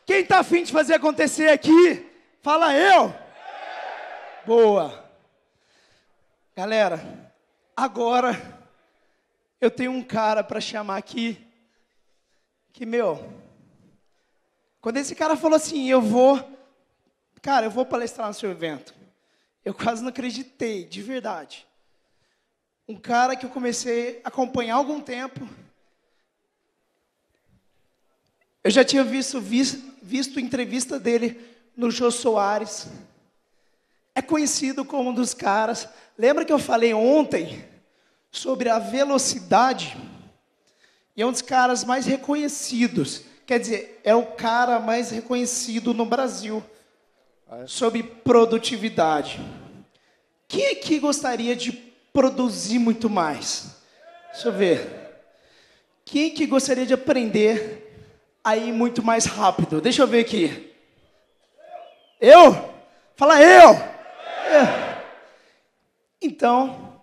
Quem tá afim de fazer acontecer aqui? Fala eu. Boa. Galera, agora eu tenho um cara para chamar aqui, que, quando esse cara falou assim, eu vou palestrar no seu evento, eu quase não acreditei, de verdade. Um cara que eu comecei a acompanhar há algum tempo. Eu já tinha visto entrevista dele no Jô Soares. É conhecido como um dos caras. Lembra que eu falei ontem sobre a velocidade? E é um dos caras mais reconhecidos. Quer dizer, é o cara mais reconhecido no Brasil sobre produtividade. Quem aqui gostaria de produzir muito mais? Deixa eu ver. Quem que gostaria de aprender a ir muito mais rápido? Deixa eu ver aqui. Eu? Fala eu! Então,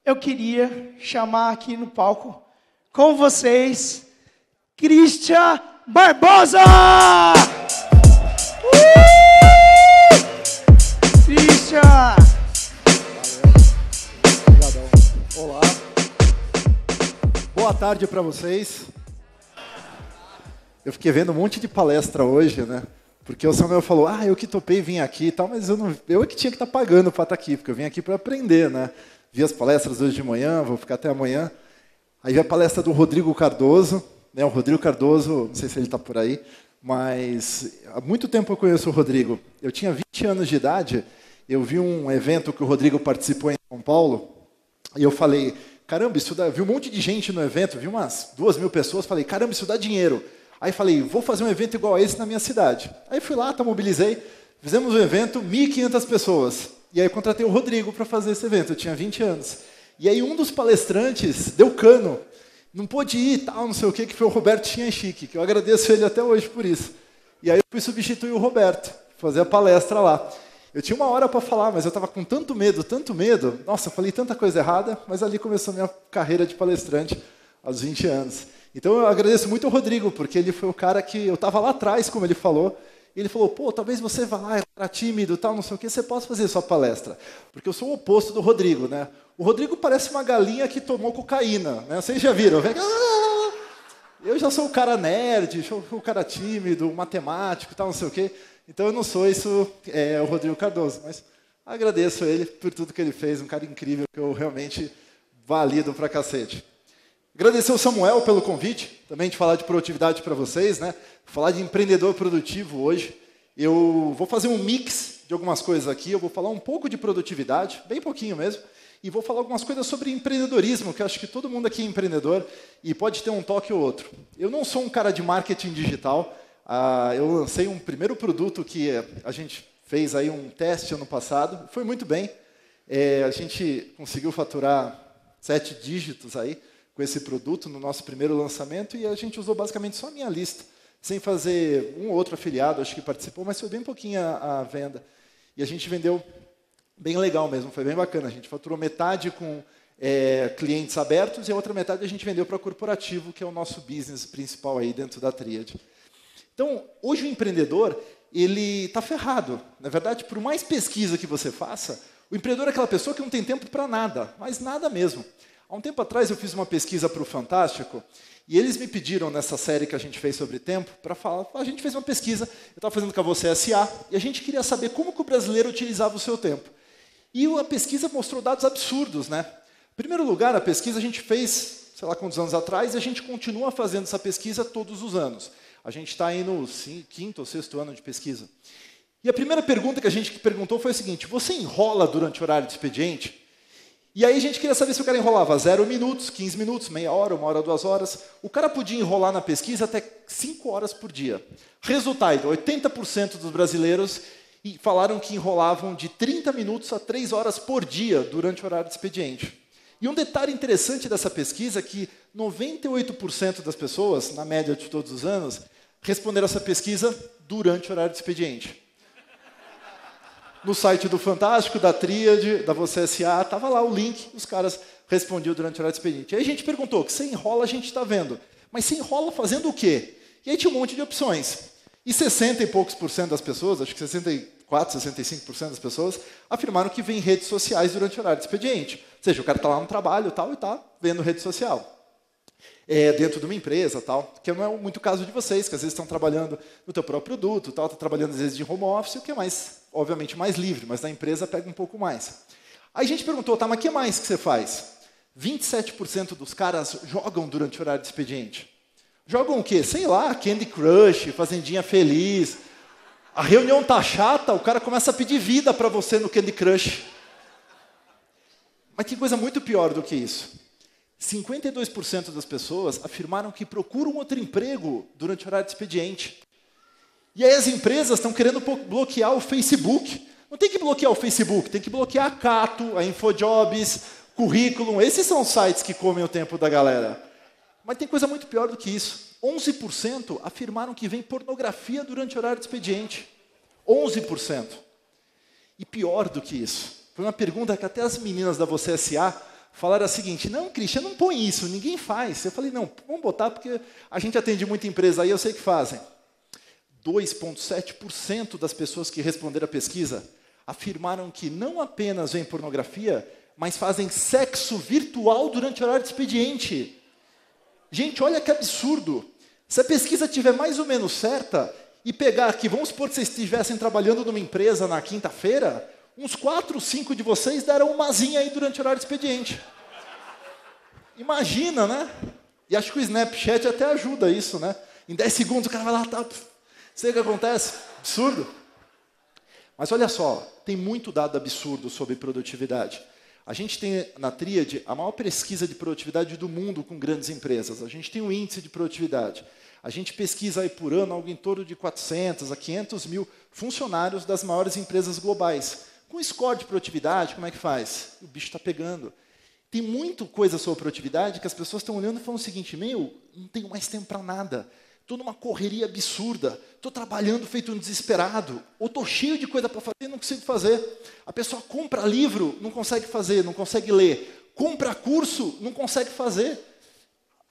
eu queria chamar aqui no palco com vocês, Christian Barbosa! Christian! Obrigadão. Olá. Boa tarde para vocês. Eu fiquei vendo um monte de palestra hoje, né? Porque o Samuel falou, eu que topei vir aqui e tal, mas eu é que tinha que estar pagando para estar aqui, porque eu vim aqui para aprender, né? Vi as palestras hoje de manhã, vou ficar até amanhã. Aí vi a palestra do Rodrigo Cardoso, né? O Rodrigo Cardoso, não sei se ele está por aí, mas há muito tempo eu conheço o Rodrigo. Eu tinha 20 anos de idade, eu vi um evento que o Rodrigo participou em São Paulo, e eu falei, caramba, vi um monte de gente no evento, vi umas 2.000 pessoas, falei, caramba, isso dá dinheiro. Aí falei, vou fazer um evento igual a esse na minha cidade. Aí fui lá, mobilizei, fizemos um evento, 1.500 pessoas. E aí eu contratei o Rodrigo para fazer esse evento, eu tinha 20 anos. E aí um dos palestrantes deu cano, não pôde ir, tal, não sei o que foi o Roberto Chianchique, que eu agradeço ele até hoje por isso. E aí eu fui substituir o Roberto, fazer a palestra lá. Eu tinha 1 hora para falar, mas eu estava com tanto medo, nossa, eu falei tanta coisa errada, mas ali começou a minha carreira de palestrante aos 20 anos. Então eu agradeço muito ao Rodrigo, porque ele foi o cara que eu estava lá atrás, como ele falou, e ele falou, talvez você vá lá, era tímido, tal, não sei o que, você possa fazer sua palestra. Porque eu sou o oposto do Rodrigo, né? O Rodrigo parece uma galinha que tomou cocaína, né? Vocês já viram? Eu já sou o cara nerd, sou o cara tímido, matemático, tal, não sei o que. Então eu não sou isso, o Rodrigo Cardoso, mas agradeço ele por tudo que ele fez, um cara incrível que eu realmente valido pra cacete. Agradecer ao Samuel pelo convite, também de falar de produtividade para vocês, né? Falar de empreendedor produtivo hoje. Eu vou fazer um mix de algumas coisas aqui, eu vou falar um pouco de produtividade, bem pouquinho mesmo, e vou falar algumas coisas sobre empreendedorismo, que eu acho que todo mundo aqui é empreendedor e pode ter um toque ou outro. Eu não sou um cara de marketing digital, eu lancei um primeiro produto que a gente fez aí um teste ano passado, foi muito bem, a gente conseguiu faturar 7 dígitos aí, com esse produto no nosso primeiro lançamento e a gente usou basicamente só a minha lista, sem fazer um ou outro afiliado, acho que participou, mas foi bem pouquinho a venda. E a gente vendeu bem legal mesmo, foi bem bacana. A gente faturou metade com clientes abertos e a outra metade a gente vendeu para corporativo, que é o nosso business principal aí dentro da Tríade. Então, hoje o empreendedor, ele está ferrado. Na verdade, por mais pesquisa que você faça, o empreendedor é aquela pessoa que não tem tempo para nada, mas nada mesmo. Há um tempo atrás eu fiz uma pesquisa para o Fantástico e eles me pediram nessa série que a gente fez sobre tempo para falar. A gente fez uma pesquisa, eu estava fazendo com a Você SA e a gente queria saber como que o brasileiro utilizava o seu tempo. E a pesquisa mostrou dados absurdos, né? Em primeiro lugar, a pesquisa a gente fez, sei lá quantos anos atrás, e a gente continua fazendo essa pesquisa todos os anos. A gente está aí no 5º ou 6º ano de pesquisa. E a primeira pergunta que a gente perguntou foi a seguinte: você enrola durante o horário de expediente? E aí a gente queria saber se o cara enrolava 0 minutos, 15 minutos, meia hora, 1 hora, 2 horas. O cara podia enrolar na pesquisa até 5 horas por dia. Resultado, 80% dos brasileiros falaram que enrolavam de 30 minutos a 3 horas por dia durante o horário de expediente. E um detalhe interessante dessa pesquisa é que 98% das pessoas, na média de todos os anos, responderam essa pesquisa durante o horário de expediente. No site do Fantástico, da Tríade, da Você SA, estava lá o link, os caras respondiam durante o horário de expediente. Aí a gente perguntou, que você enrola, a gente está vendo. Mas você enrola fazendo o quê? E aí tinha um monte de opções. E 60 e poucos por cento das pessoas, acho que 64, 65% das pessoas, afirmaram que vêem redes sociais durante o horário de expediente. Ou seja, o cara está lá no trabalho tal, e está vendo rede social. Dentro de uma empresa, tal, que não é muito o caso de vocês, que às vezes estão trabalhando no teu próprio produto, tal, está trabalhando às vezes de home office, o que é mais, obviamente, mais livre, mas na empresa pega um pouco mais. Aí a gente perguntou, tá, mas o que mais que você faz? 27% dos caras jogam durante o horário de expediente. Jogam o quê? Sei lá, Candy Crush, Fazendinha Feliz. A reunião tá chata, o cara começa a pedir vida para você no Candy Crush. Mas tem coisa muito pior do que isso. 52% das pessoas afirmaram que procuram outro emprego durante o horário de expediente. E aí as empresas estão querendo bloquear o Facebook. Não tem que bloquear o Facebook, tem que bloquear a Cato, a InfoJobs, Currículum. Esses são os sites que comem o tempo da galera. Mas tem coisa muito pior do que isso. 11% afirmaram que vem pornografia durante o horário de expediente. 11%. E pior do que isso. Foi uma pergunta que até as meninas da Você S.A. falaram a seguinte, não, Christian, não põe isso, ninguém faz. Eu falei, não, vamos botar porque a gente atende muita empresa aí, eu sei que fazem. 2,7% das pessoas que responderam a pesquisa afirmaram que não apenas veem pornografia, mas fazem sexo virtual durante o horário de expediente. Gente, olha que absurdo. Se a pesquisa estiver mais ou menos certa, e pegar aqui, vamos supor que vocês estivessem trabalhando numa empresa na quinta-feira, uns 4, 5 de vocês deram uma zinha aí durante o horário de expediente. Imagina, né? E acho que o Snapchat até ajuda isso, né? Em 10 segundos o cara vai lá, tá, sei o que acontece, absurdo. Mas olha só, tem muito dado absurdo sobre produtividade. A gente tem na Tríade a maior pesquisa de produtividade do mundo com grandes empresas. A gente tem um índice de produtividade. A gente pesquisa aí por ano algo em torno de 400 a 500 mil funcionários das maiores empresas globais. Com score de produtividade, como é que faz? O bicho está pegando. Tem muita coisa sobre produtividade que as pessoas estão olhando e falando o seguinte, meu, não tenho mais tempo para nada. Estou numa correria absurda, estou trabalhando feito um desesperado, ou estou cheio de coisa para fazer e não consigo fazer. A pessoa compra livro, não consegue fazer, não consegue ler. Compra curso, não consegue fazer.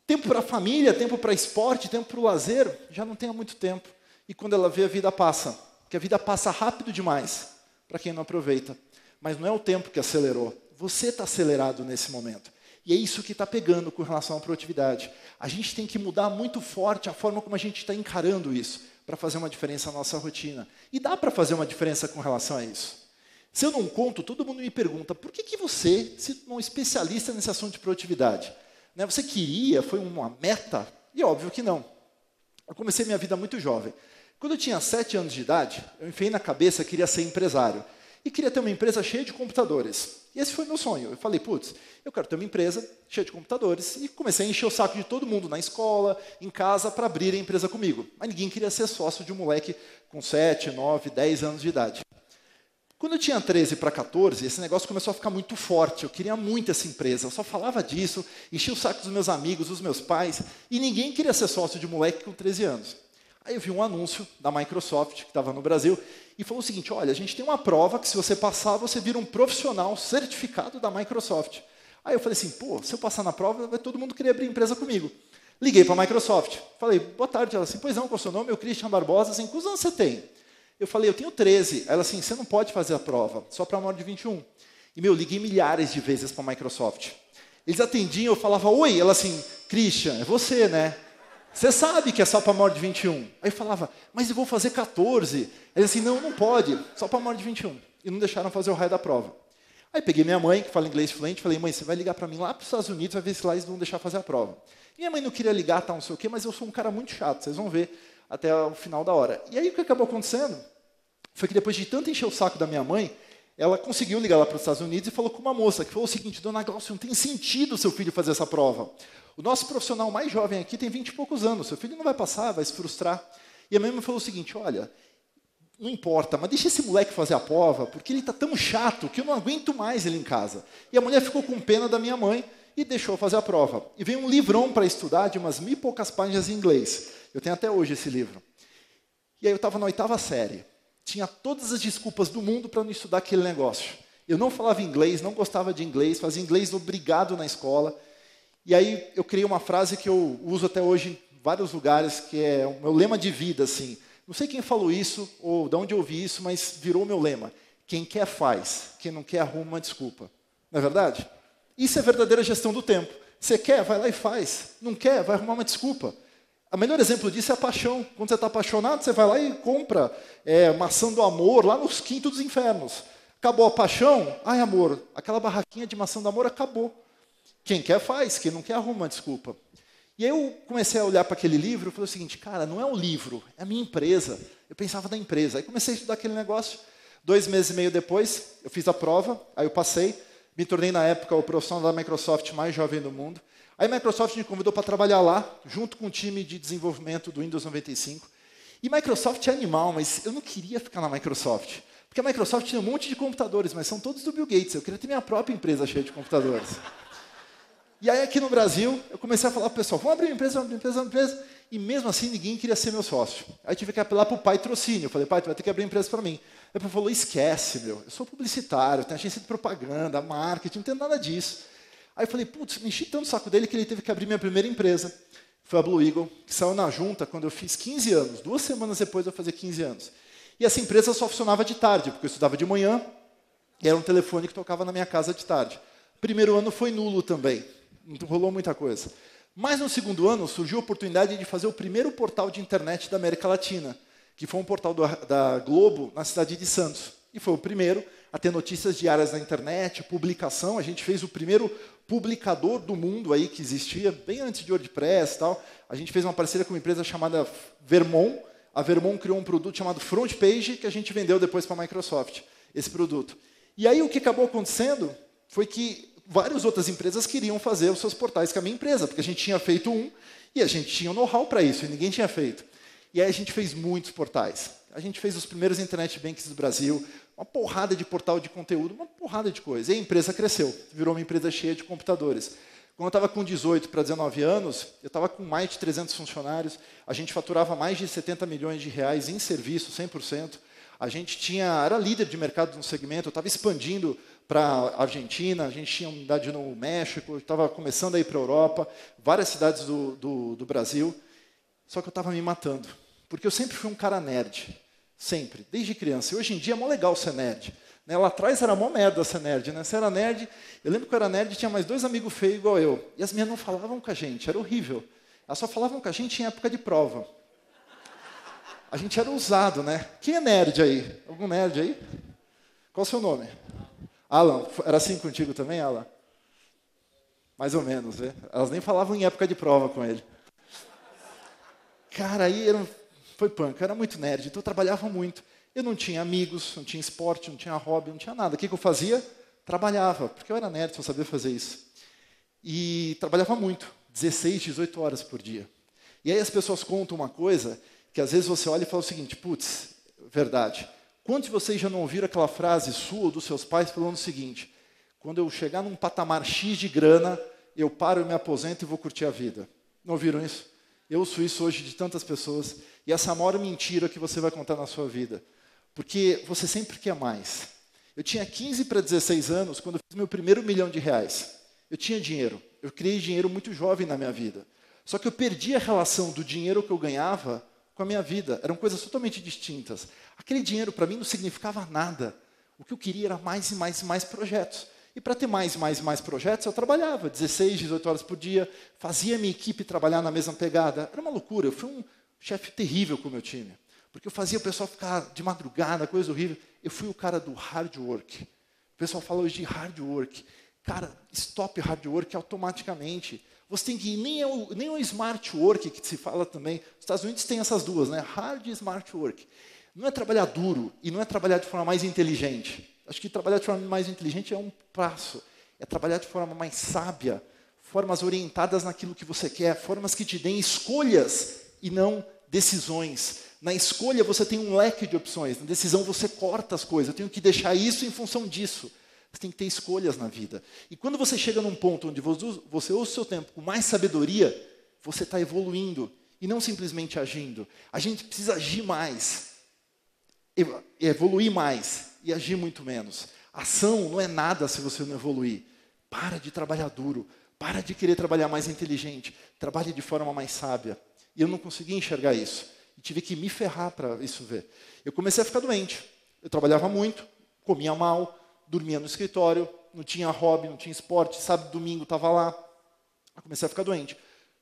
Tempo para a família, tempo para esporte, tempo para o lazer, já não tem há muito tempo. E quando ela vê, a vida passa. Porque a vida passa rápido demais, para quem não aproveita. Mas não é o tempo que acelerou. Você está acelerado nesse momento. E é isso que está pegando com relação à produtividade. A gente tem que mudar muito forte a forma como a gente está encarando isso, para fazer uma diferença na nossa rotina. E dá para fazer uma diferença com relação a isso. Se eu não conto, todo mundo me pergunta, por que você se tornou um especialista nesse assunto de produtividade? Né, você queria, foi uma meta? E óbvio que não. Eu comecei minha vida muito jovem. Quando eu tinha 7 anos de idade, eu enfiei na cabeça que queria ser empresário. E queria ter uma empresa cheia de computadores. E esse foi meu sonho. Eu falei, putz, eu quero ter uma empresa cheia de computadores. E comecei a encher o saco de todo mundo, na escola, em casa, para abrir a empresa comigo. Mas ninguém queria ser sócio de um moleque com 7, 9, 10 anos de idade. Quando eu tinha 13 para 14, esse negócio começou a ficar muito forte. Eu queria muito essa empresa. Eu só falava disso, enchia o saco dos meus amigos, dos meus pais. E ninguém queria ser sócio de um moleque com 13 anos. Aí eu vi um anúncio da Microsoft, que estava no Brasil, e falou o seguinte, olha, a gente tem uma prova que se você passar, você vira um profissional certificado da Microsoft. Aí eu falei assim, pô, se eu passar na prova, vai todo mundo querer abrir empresa comigo. Liguei para a Microsoft. Falei, boa tarde. Ela assim, pois não, qual é o seu nome? Eu, Christian Barbosa. Assim, quantos anos você tem? Eu falei, eu tenho 13. Ela assim, você não pode fazer a prova, só para maior de 21. E, liguei milhares de vezes para a Microsoft. Eles atendiam, eu falava, oi. Ela assim, Christian, é você, né? Você sabe que é só para maior de 21. Aí eu falava, mas eu vou fazer 14. Ele assim, não, não pode, só para maior de 21. E não deixaram fazer o raio da prova. Aí peguei minha mãe, que fala inglês fluente, falei, mãe, você vai ligar para mim lá para os Estados Unidos, vai ver se lá eles vão deixar fazer a prova. Minha mãe não queria ligar, tal, não sei o quê, mas eu sou um cara muito chato, vocês vão ver até o final da hora. E aí o que acabou acontecendo foi que depois de tanto encher o saco da minha mãe, ela conseguiu ligar lá para os Estados Unidos e falou com uma moça, que falou o seguinte, dona Glaucia, não tem sentido o seu filho fazer essa prova. O nosso profissional mais jovem aqui tem 20 e poucos anos, seu filho não vai passar, vai se frustrar. E a minha mãe falou o seguinte, olha, não importa, mas deixa esse moleque fazer a prova, porque ele está tão chato que eu não aguento mais ele em casa. E a mulher ficou com pena da minha mãe e deixou fazer a prova. E veio um livrão para estudar de umas 1000 e poucas páginas em inglês. Eu tenho até hoje esse livro. E aí eu estava na 8ª série. Tinha todas as desculpas do mundo para não estudar aquele negócio. Eu não falava inglês, não gostava de inglês, fazia inglês obrigado na escola. E aí eu criei uma frase que eu uso até hoje em vários lugares, que é o meu lema de vida, assim, Não sei quem falou isso, ou de onde eu ouvi isso, mas virou meu lema. Quem quer, faz. Quem não quer, arruma uma desculpa. Não é verdade? Isso é verdadeira gestão do tempo. Você quer, vai lá e faz. Não quer, vai arrumar uma desculpa. O melhor exemplo disso é a paixão. Quando você está apaixonado, você vai lá e compra maçã do amor lá nos quintos dos infernos. Acabou a paixão? Ai, amor, aquela barraquinha de maçã do amor acabou. Quem quer, faz. Quem não quer, arruma uma desculpa. E aí eu comecei a olhar para aquele livro e falei o seguinte, cara, não é o livro, é a minha empresa. Eu pensava na empresa. Aí comecei a estudar aquele negócio. 2 meses e meio depois, eu fiz a prova, aí eu passei. Me tornei, na época, o profissional da Microsoft mais jovem do mundo. Aí a Microsoft me convidou para trabalhar lá, junto com o time de desenvolvimento do Windows 95. E Microsoft é animal, mas eu não queria ficar na Microsoft. Porque a Microsoft tinha um monte de computadores, mas são todos do Bill Gates. Eu queria ter minha própria empresa cheia de computadores. E aí, aqui no Brasil, eu comecei a falar para o pessoal, vamos abrir uma empresa, vamos abrir uma empresa. E mesmo assim, ninguém queria ser meu sócio. Aí tive que apelar para o patrocínio. Eu falei, pai, tu vai ter que abrir empresa para mim. Aí o pai falou, esquece, meu. Eu sou publicitário, tenho agência de propaganda, marketing, não tenho nada disso. Aí eu falei, putz, me enchi tanto o saco dele que ele teve que abrir minha primeira empresa. Foi a Blue Eagle, que saiu na junta quando eu fiz 15 anos. 2 semanas depois eu fazia 15 anos. E essa empresa só funcionava de tarde, porque eu estudava de manhã, e era um telefone que tocava na minha casa de tarde. Primeiro ano foi nulo também. Não rolou muita coisa. Mas no segundo ano surgiu a oportunidade de fazer o primeiro portal de internet da América Latina, que foi um portal da Globo na cidade de Santos. E foi o primeiro a ter notícias diárias na internet, publicação. A gente fez o primeiro publicador do mundo aí que existia, bem antes de WordPress e tal. A gente fez uma parceria com uma empresa chamada Vermont. A Vermont criou um produto chamado FrontPage, que a gente vendeu depois para a Microsoft, esse produto. E aí o que acabou acontecendo foi que várias outras empresas queriam fazer os seus portais com a minha empresa, porque a gente tinha feito um e a gente tinha o know-how para isso, e ninguém tinha feito. E aí a gente fez muitos portais. A gente fez os primeiros internet banks do Brasil, uma porrada de portal de conteúdo, uma porrada de coisa. E a empresa cresceu, virou uma empresa cheia de computadores. Quando eu estava com 18 para 19 anos, eu estava com mais de 300 funcionários, a gente faturava mais de 70 milhões de reais em serviço, 100%. A gente era líder de mercado no segmento, eu estava expandindo para a Argentina, a gente tinha unidade no México, estava começando a ir para a Europa, várias cidades do Brasil. Só que eu estava me matando, porque eu sempre fui um cara nerd, sempre, desde criança. E hoje em dia é mó legal ser nerd. Né? Lá atrás era mó merda ser nerd. Né? Você era nerd, eu lembro que eu era nerd e tinha mais 2 amigos feios igual eu. E as minhas não falavam com a gente, era horrível. Elas só falavam com a gente em época de prova. A gente era ousado, né? Quem é nerd aí? Algum nerd aí? Qual o seu nome? Alan. Era assim contigo também, Alan? Mais ou menos, né? Elas nem falavam em época de prova com ele. Cara, aí foi punk, eu era muito nerd, então eu trabalhava muito. Eu não tinha amigos, não tinha esporte, não tinha hobby, não tinha nada. O que eu fazia? Trabalhava, porque eu era nerd, só sabia fazer isso. E trabalhava muito, 16, 18 horas por dia. E aí as pessoas contam uma coisa que às vezes você olha e fala o seguinte, putz, verdade. Quantos de vocês já não ouviram aquela frase sua ou dos seus pais falando o seguinte, quando eu chegar num patamar X de grana, eu paro, eu me aposento e vou curtir a vida. Não ouviram isso? Eu ouço isso hoje de tantas pessoas, e essa é a maior mentira que você vai contar na sua vida. Porque você sempre quer mais. Eu tinha 15 para 16 anos quando eu fiz meu primeiro R$1 milhão. Eu tinha dinheiro. Eu criei dinheiro muito jovem na minha vida. Só que eu perdi a relação do dinheiro que eu ganhava com a minha vida. Eram coisas totalmente distintas. Aquele dinheiro para mim não significava nada. O que eu queria era mais e mais e mais projetos. E para ter mais e mais e mais projetos, eu trabalhava 16, 18 horas por dia, fazia minha equipe trabalhar na mesma pegada. Era uma loucura. Eu fui um chefe terrível com o meu time. Porque eu fazia o pessoal ficar de madrugada, coisa horrível. Eu fui o cara do hard work. O pessoal fala hoje de hard work. Cara, stop hard work automaticamente. Você tem que ir, nem o smart work que se fala também. Os Estados Unidos tem essas duas, né? Hard e smart work. Não é trabalhar duro e não é trabalhar de forma mais inteligente. Acho que trabalhar de forma mais inteligente é um passo. É trabalhar de forma mais sábia, formas orientadas naquilo que você quer, formas que te deem escolhas e não decisões. Na escolha você tem um leque de opções, na decisão você corta as coisas. Eu tenho que deixar isso em função disso. Você tem que ter escolhas na vida. E quando você chega num ponto onde você usa o seu tempo com mais sabedoria, você está evoluindo e não simplesmente agindo. A gente precisa agir mais, evoluir mais e agir muito menos. Ação não é nada se você não evoluir. Para de trabalhar duro, para de querer trabalhar mais inteligente, trabalhe de forma mais sábia. E eu não conseguia enxergar isso. e tive que me ferrar para isso ver. Eu comecei a ficar doente. Eu trabalhava muito, comia mal, dormia no escritório, não tinha hobby, não tinha esporte, sábado, domingo estava lá. Eu comecei a ficar doente.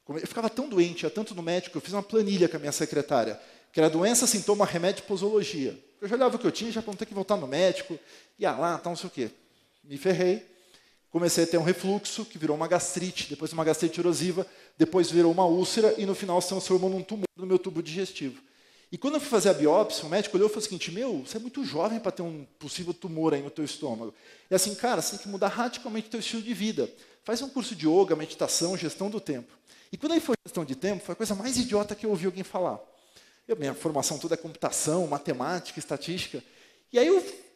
Eu ficava tão doente, ia tanto no médico, eu fiz uma planilha com a minha secretária, que era doença, sintoma, remédio e posologia. Eu já olhava o que eu tinha, já vou ter que voltar no médico, ia lá, tal, não sei o quê. Me ferrei, comecei a ter um refluxo, que virou uma gastrite, depois uma gastrite erosiva, depois virou uma úlcera, e no final se transformou num tumor no meu tubo digestivo. E quando eu fui fazer a biópsia, o médico olhou e falou o seguinte, você é muito jovem para ter um possível tumor aí no teu estômago. E assim, cara, você tem que mudar radicalmente o teu estilo de vida. Faz um curso de yoga, meditação, gestão do tempo. E quando aí foi gestão de tempo, foi a coisa mais idiota que eu ouvi alguém falar. Minha formação toda é computação, matemática, estatística. E aí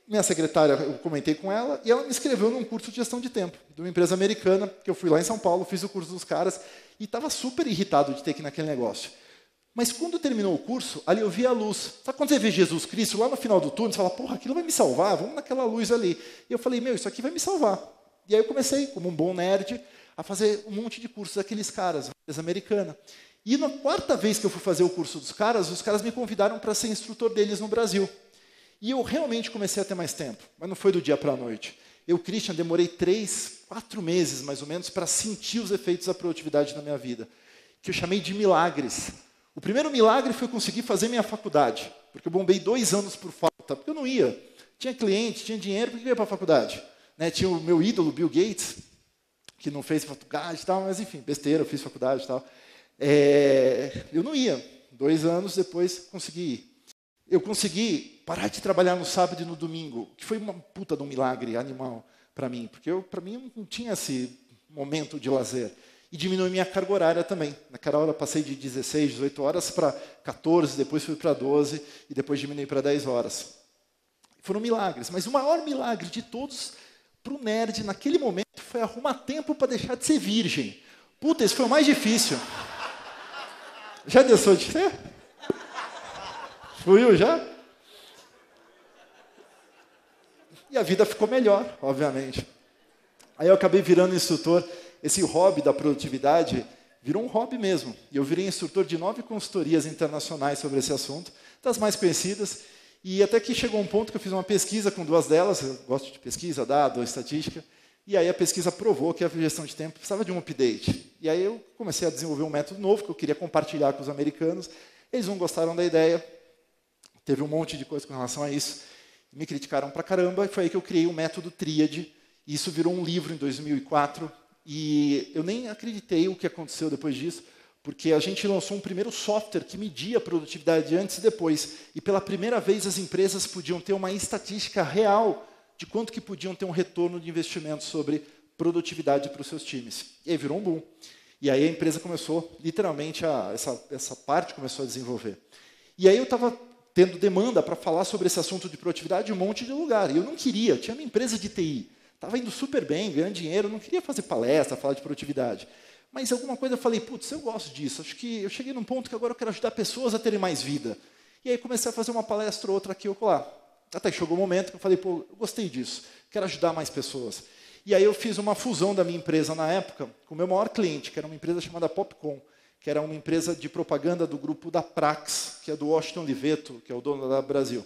minha secretária, eu comentei com ela, e ela me inscreveu num curso de gestão de tempo, de uma empresa americana, que eu fui lá em São Paulo, fiz o curso dos caras, e estava super irritado de ter que ir naquele negócio. Mas quando terminou o curso, ali eu vi a luz. Sabe quando você vê Jesus Cristo lá no final do túnel, você fala, porra, aquilo vai me salvar, vamos naquela luz ali. E eu falei, isso aqui vai me salvar. E aí eu comecei, como um bom nerd, a fazer um monte de cursos daqueles caras, uma empresa americana. E na quarta vez que eu fui fazer o curso dos caras, os caras me convidaram para ser instrutor deles no Brasil. E eu realmente comecei a ter mais tempo, mas não foi do dia para a noite. Eu, Christian, demorei 3, 4 meses, mais ou menos, para sentir os efeitos da produtividade na minha vida, que eu chamei de milagres. O primeiro milagre foi conseguir fazer minha faculdade, porque eu bombei 2 anos por falta, porque eu não ia. Tinha cliente, tinha dinheiro, por que eu ia para a faculdade? Né? Tinha o meu ídolo, Bill Gates, que não fez faculdade e tal, mas enfim, besteira, eu fiz faculdade e tal. Eu não ia. 2 anos depois, consegui ir. Eu consegui parar de trabalhar no sábado e no domingo, que foi uma puta de um milagre animal para mim, porque para mim não tinha esse momento de lazer. E diminui minha carga horária também. Naquela hora eu passei de 16, 18 horas para 14, depois fui para 12 e depois diminui para 10 horas. Foram milagres, mas o maior milagre de todos para o nerd naquele momento foi arrumar tempo para deixar de ser virgem. Puta, esse foi o mais difícil. Já deixou de ser? Fluiu já? E a vida ficou melhor, obviamente. Aí eu acabei virando instrutor. Esse hobby da produtividade virou um hobby mesmo. E eu virei instrutor de 9 consultorias internacionais sobre esse assunto, das mais conhecidas. E até que chegou um ponto que eu fiz uma pesquisa com 2 delas. Eu gosto de pesquisa, dado, estatística. E aí a pesquisa provou que a gestão de tempo precisava de um update. E aí eu comecei a desenvolver um método novo que eu queria compartilhar com os americanos. Eles não gostaram da ideia. Teve um monte de coisa com relação a isso. Me criticaram pra caramba. E foi aí que eu criei o método Tríade. E isso virou um livro em 2004. E eu nem acreditei o que aconteceu depois disso, porque a gente lançou um primeiro software que media a produtividade antes e depois. E pela primeira vez as empresas podiam ter uma estatística real de quanto que podiam ter um retorno de investimento sobre produtividade para os seus times. E aí virou um boom. E aí a empresa começou, literalmente, essa parte começou a desenvolver. E aí eu estava tendo demanda para falar sobre esse assunto de produtividade em um monte de lugar. E eu não queria, tinha uma empresa de TI. Estava indo super bem, ganhando dinheiro, não queria fazer palestra, falar de produtividade. Mas alguma coisa eu falei, putz, eu gosto disso. Acho que eu cheguei num ponto que agora eu quero ajudar pessoas a terem mais vida. E aí comecei a fazer uma palestra ou outra aqui ou lá. Até que chegou o momento que eu falei, pô, eu gostei disso, quero ajudar mais pessoas. E aí eu fiz uma fusão da minha empresa na época com o meu maior cliente, que era uma empresa chamada Popcom, que era uma empresa de propaganda do grupo da Prax, que é do Washington Liveto, que é o dono da Brasil.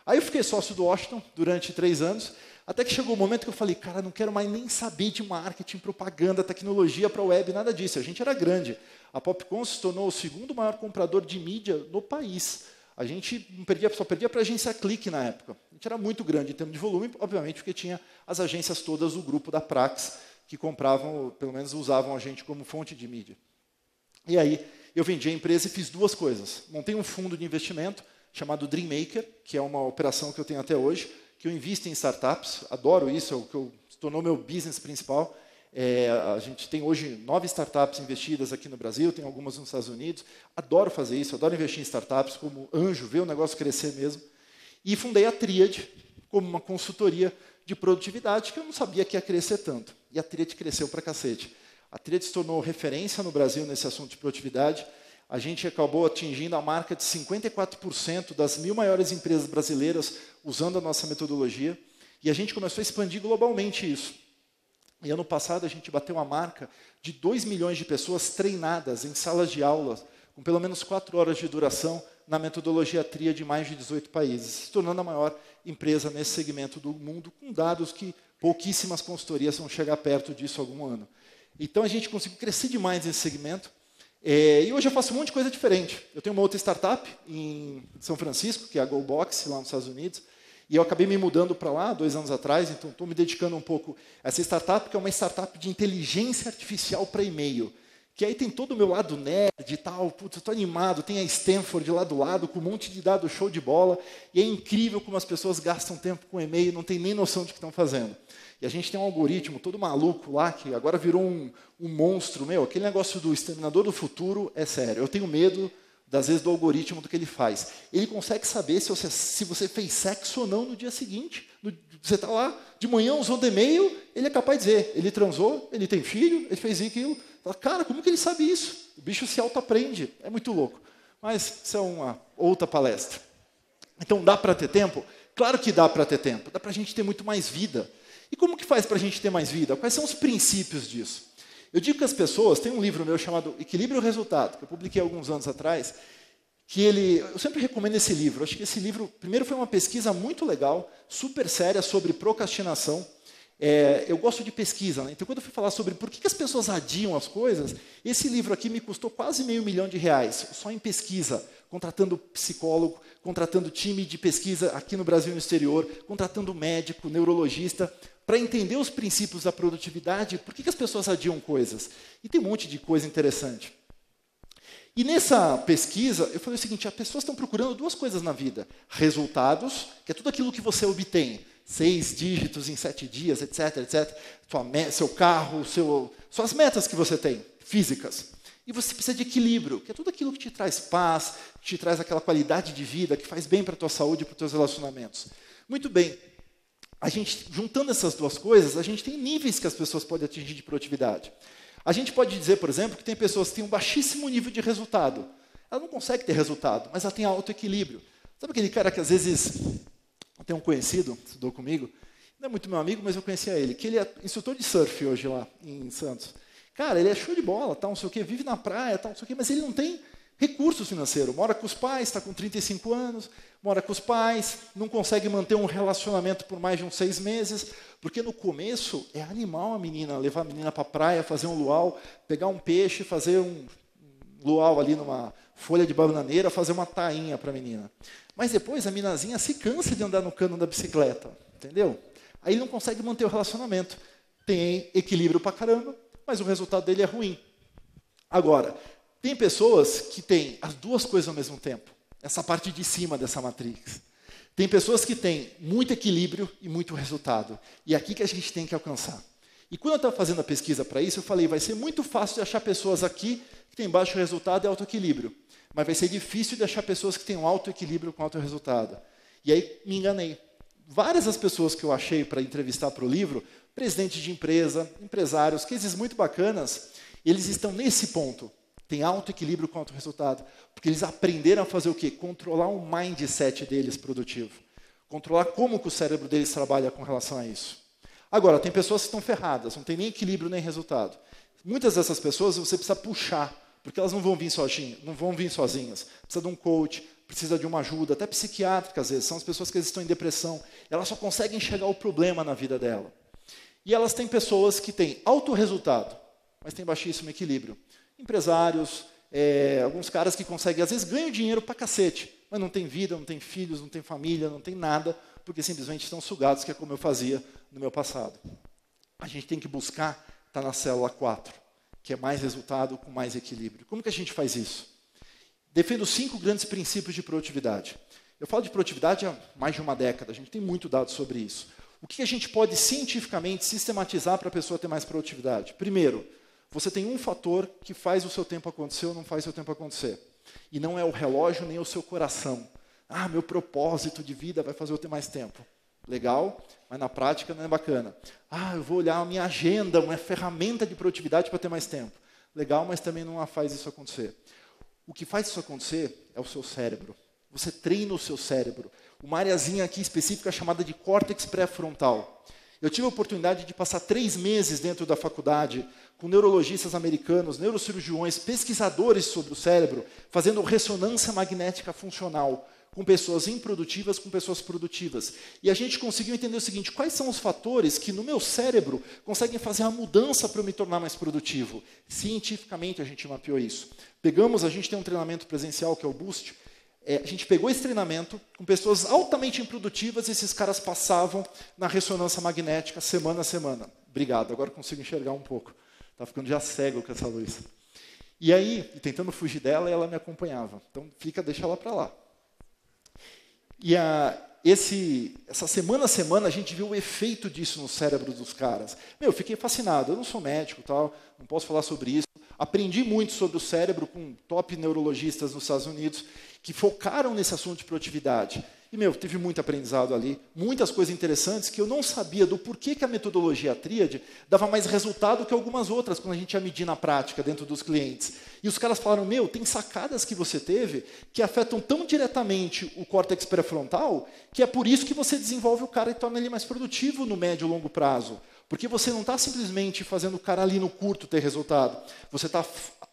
Aí eu fiquei sócio do Washington durante 3 anos, até que chegou o momento que eu falei, cara, não quero mais nem saber de marketing, propaganda, tecnologia para web, nada disso. A gente era grande. A Popcom se tornou o 2º maior comprador de mídia no país. A gente só perdia para a agência Clique na época. A gente era muito grande em termos de volume, obviamente, porque tinha as agências todas do grupo da Prax, que compravam, pelo menos usavam a gente como fonte de mídia. E aí eu vendi a empresa e fiz 2 coisas. Montei um fundo de investimento chamado Dreammaker, que é uma operação que eu tenho até hoje, que eu invisto em startups, adoro isso, é o que se tornou meu business principal. A gente tem hoje 9 startups investidas aqui no Brasil, tem algumas nos Estados Unidos. Adoro fazer isso, adoro investir em startups como anjo, ver o negócio crescer mesmo. E fundei a Tríade como uma consultoria de produtividade, que eu não sabia que ia crescer tanto. E a Tríade cresceu pra cacete. A Tríade se tornou referência no Brasil nesse assunto de produtividade. A gente acabou atingindo a marca de 54% das 1.000 maiores empresas brasileiras usando a nossa metodologia. E a gente começou a expandir globalmente isso. E ano passado a gente bateu uma marca de 2 milhões de pessoas treinadas em salas de aula, com pelo menos 4 horas de duração, na metodologia TRIA de mais de 18 países, se tornando a maior empresa nesse segmento do mundo, com dados que pouquíssimas consultorias vão chegar perto disso algum ano. Então, a gente conseguiu crescer demais nesse segmento. E hoje eu faço um monte de coisa diferente. Eu tenho uma outra startup em São Francisco, que é a GoBox, lá nos Estados Unidos, e eu acabei me mudando para lá 2 anos atrás, então estou me dedicando um pouco a essa startup, que é uma startup de inteligência artificial para e-mail. Que aí tem todo o meu lado nerd e tal, putz, eu estou animado, tem a Stanford lá do lado, com um monte de dados show de bola, e é incrível como as pessoas gastam tempo com e-mail, não tem nem noção de que estão fazendo. E a gente tem um algoritmo todo maluco lá, que agora virou um monstro. Aquele negócio do Exterminador do Futuro é sério. Eu tenho medo, das vezes, do algoritmo do que ele faz. Ele consegue saber se você fez sexo ou não no dia seguinte. Você está lá, de manhã usou e-mail, ele é capaz de dizer, ele transou, ele tem filho, ele fez aquilo. Cara, como que ele sabe isso? O bicho se auto-aprende. É muito louco. Mas isso é uma outra palestra. Então, dá para ter tempo? Claro que dá para ter tempo. Dá para a gente ter muito mais vida. E como que faz para a gente ter mais vida? Quais são os princípios disso? Eu digo que as pessoas, tem um livro meu chamado Equilíbrio e Resultado, que eu publiquei alguns anos atrás, que eu sempre recomendo esse livro. Acho que esse livro, primeiro, foi uma pesquisa muito legal, super séria, sobre procrastinação. Eu gosto de pesquisa, né? Então, quando eu fui falar sobre por que as pessoas adiam as coisas, esse livro aqui me custou quase R$500 mil, só em pesquisa, contratando psicólogo, contratando time de pesquisa aqui no Brasil e no exterior, contratando médico, neurologista, para entender os princípios da produtividade, por que as pessoas adiam coisas. E tem um monte de coisa interessante. E nessa pesquisa, eu falei o seguinte, as pessoas estão procurando 2 coisas na vida. Resultados, que é tudo aquilo que você obtém. 6 dígitos em 7 dias, etc, etc. Seu carro, suas metas que você tem, físicas. E você precisa de equilíbrio, que é tudo aquilo que te traz paz, que te traz aquela qualidade de vida, que faz bem para a tua saúde e para os teus relacionamentos. Muito bem. A gente, juntando essas 2 coisas, a gente tem níveis que as pessoas podem atingir de produtividade. A gente pode dizer, por exemplo, que tem pessoas que têm um baixíssimo nível de resultado. Ela não consegue ter resultado, mas ela tem alto equilíbrio. Sabe aquele cara que às vezes tem um conhecido, estudou comigo, não é muito meu amigo, mas eu conhecia ele, que ele é instrutor de surf hoje lá em Santos. Cara, ele é show de bola, tal, não sei o quê, vive na praia, tal, não sei o quê, mas ele não tem recursos financeiros. Mora com os pais, está com 35 anos, mora com os pais, não consegue manter um relacionamento por mais de uns 6 meses, porque no começo é animal a menina, levar a menina para a praia, fazer um luau, pegar um peixe, fazer um luau ali numa folha de bananeira, fazer uma tainha para a menina. Mas depois a minazinha se cansa de andar no cano da bicicleta, entendeu? Aí ele não consegue manter o relacionamento. Tem equilíbrio para caramba, mas o resultado dele é ruim. Agora, tem pessoas que têm as 2 coisas ao mesmo tempo. Essa parte de cima dessa matrix. Tem pessoas que têm muito equilíbrio e muito resultado. E é aqui que a gente tem que alcançar. E quando eu estava fazendo a pesquisa para isso, eu falei, vai ser muito fácil de achar pessoas aqui que têm baixo resultado e alto equilíbrio. Mas vai ser difícil de achar pessoas que têm um alto equilíbrio com alto resultado. E aí me enganei. Várias das pessoas que eu achei para entrevistar para o livro, presidentes de empresa, empresários, cases muito bacanas, eles estão nesse ponto. Tem alto equilíbrio com alto resultado. Porque eles aprenderam a fazer o quê? Controlar o mindset deles produtivo. Controlar como que o cérebro deles trabalha com relação a isso. Agora, tem pessoas que estão ferradas, não tem nem equilíbrio nem resultado. Muitas dessas pessoas você precisa puxar, porque elas não vão vir sozinhas. Precisa de um coach, precisa de uma ajuda, até psiquiátrica às vezes. São as pessoas que estão em depressão. Elas só conseguem enxergar o problema na vida dela. E elas têm pessoas que têm alto resultado, mas têm baixíssimo equilíbrio. Empresários, alguns caras que conseguem, às vezes ganham dinheiro pra cacete, mas não tem vida, não tem filhos, não tem família, não tem nada, porque simplesmente estão sugados, que é como eu fazia no meu passado. A gente tem que buscar estar na célula 4, que é mais resultado com mais equilíbrio. Como que a gente faz isso? Defendo 5 grandes princípios de produtividade. Eu falo de produtividade há mais de uma década, a gente tem muito dado sobre isso. O que a gente pode cientificamente sistematizar para a pessoa ter mais produtividade? Primeiro, você tem um fator que faz o seu tempo acontecer ou não faz o seu tempo acontecer. E não é o relógio nem o seu coração. Ah, meu propósito de vida vai fazer eu ter mais tempo. Legal, mas na prática não é bacana. Ah, eu vou olhar a minha agenda, uma ferramenta de produtividade para ter mais tempo. Legal, mas também não faz isso acontecer. O que faz isso acontecer é o seu cérebro. Você treina o seu cérebro. Uma areazinha aqui específica chamada de córtex pré-frontal. Eu tive a oportunidade de passar 3 meses dentro da faculdade com neurologistas americanos, neurocirurgiões, pesquisadores sobre o cérebro, fazendo ressonância magnética funcional com pessoas improdutivas, com pessoas produtivas. E a gente conseguiu entender o seguinte, quais são os fatores que no meu cérebro conseguem fazer a mudança para eu me tornar mais produtivo? Cientificamente a gente mapeou isso. A gente tem um treinamento presencial que é o Boost, a gente pegou esse treinamento com pessoas altamente improdutivas e esses caras passavam na ressonância magnética semana a semana. Obrigado, agora consigo enxergar um pouco. Estava ficando já cego com essa luz. E aí, tentando fugir dela, ela me acompanhava. Então, deixa ela para lá. E essa semana a semana, a gente viu o efeito disso no cérebro dos caras. Eu fiquei fascinado. Eu não sou médico, tal, não posso falar sobre isso. Aprendi muito sobre o cérebro com top neurologistas nos Estados Unidos que focaram nesse assunto de produtividade. E, teve muito aprendizado ali, muitas coisas interessantes que eu não sabia do porquê que a metodologia tríade dava mais resultado que algumas outras, quando a gente ia medir na prática dentro dos clientes. E os caras falaram, tem sacadas que você teve que afetam tão diretamente o córtex pré-frontal que é por isso que você desenvolve o cara e torna ele mais produtivo no médio e longo prazo. Porque você não está simplesmente fazendo o cara ali no curto ter resultado. Você está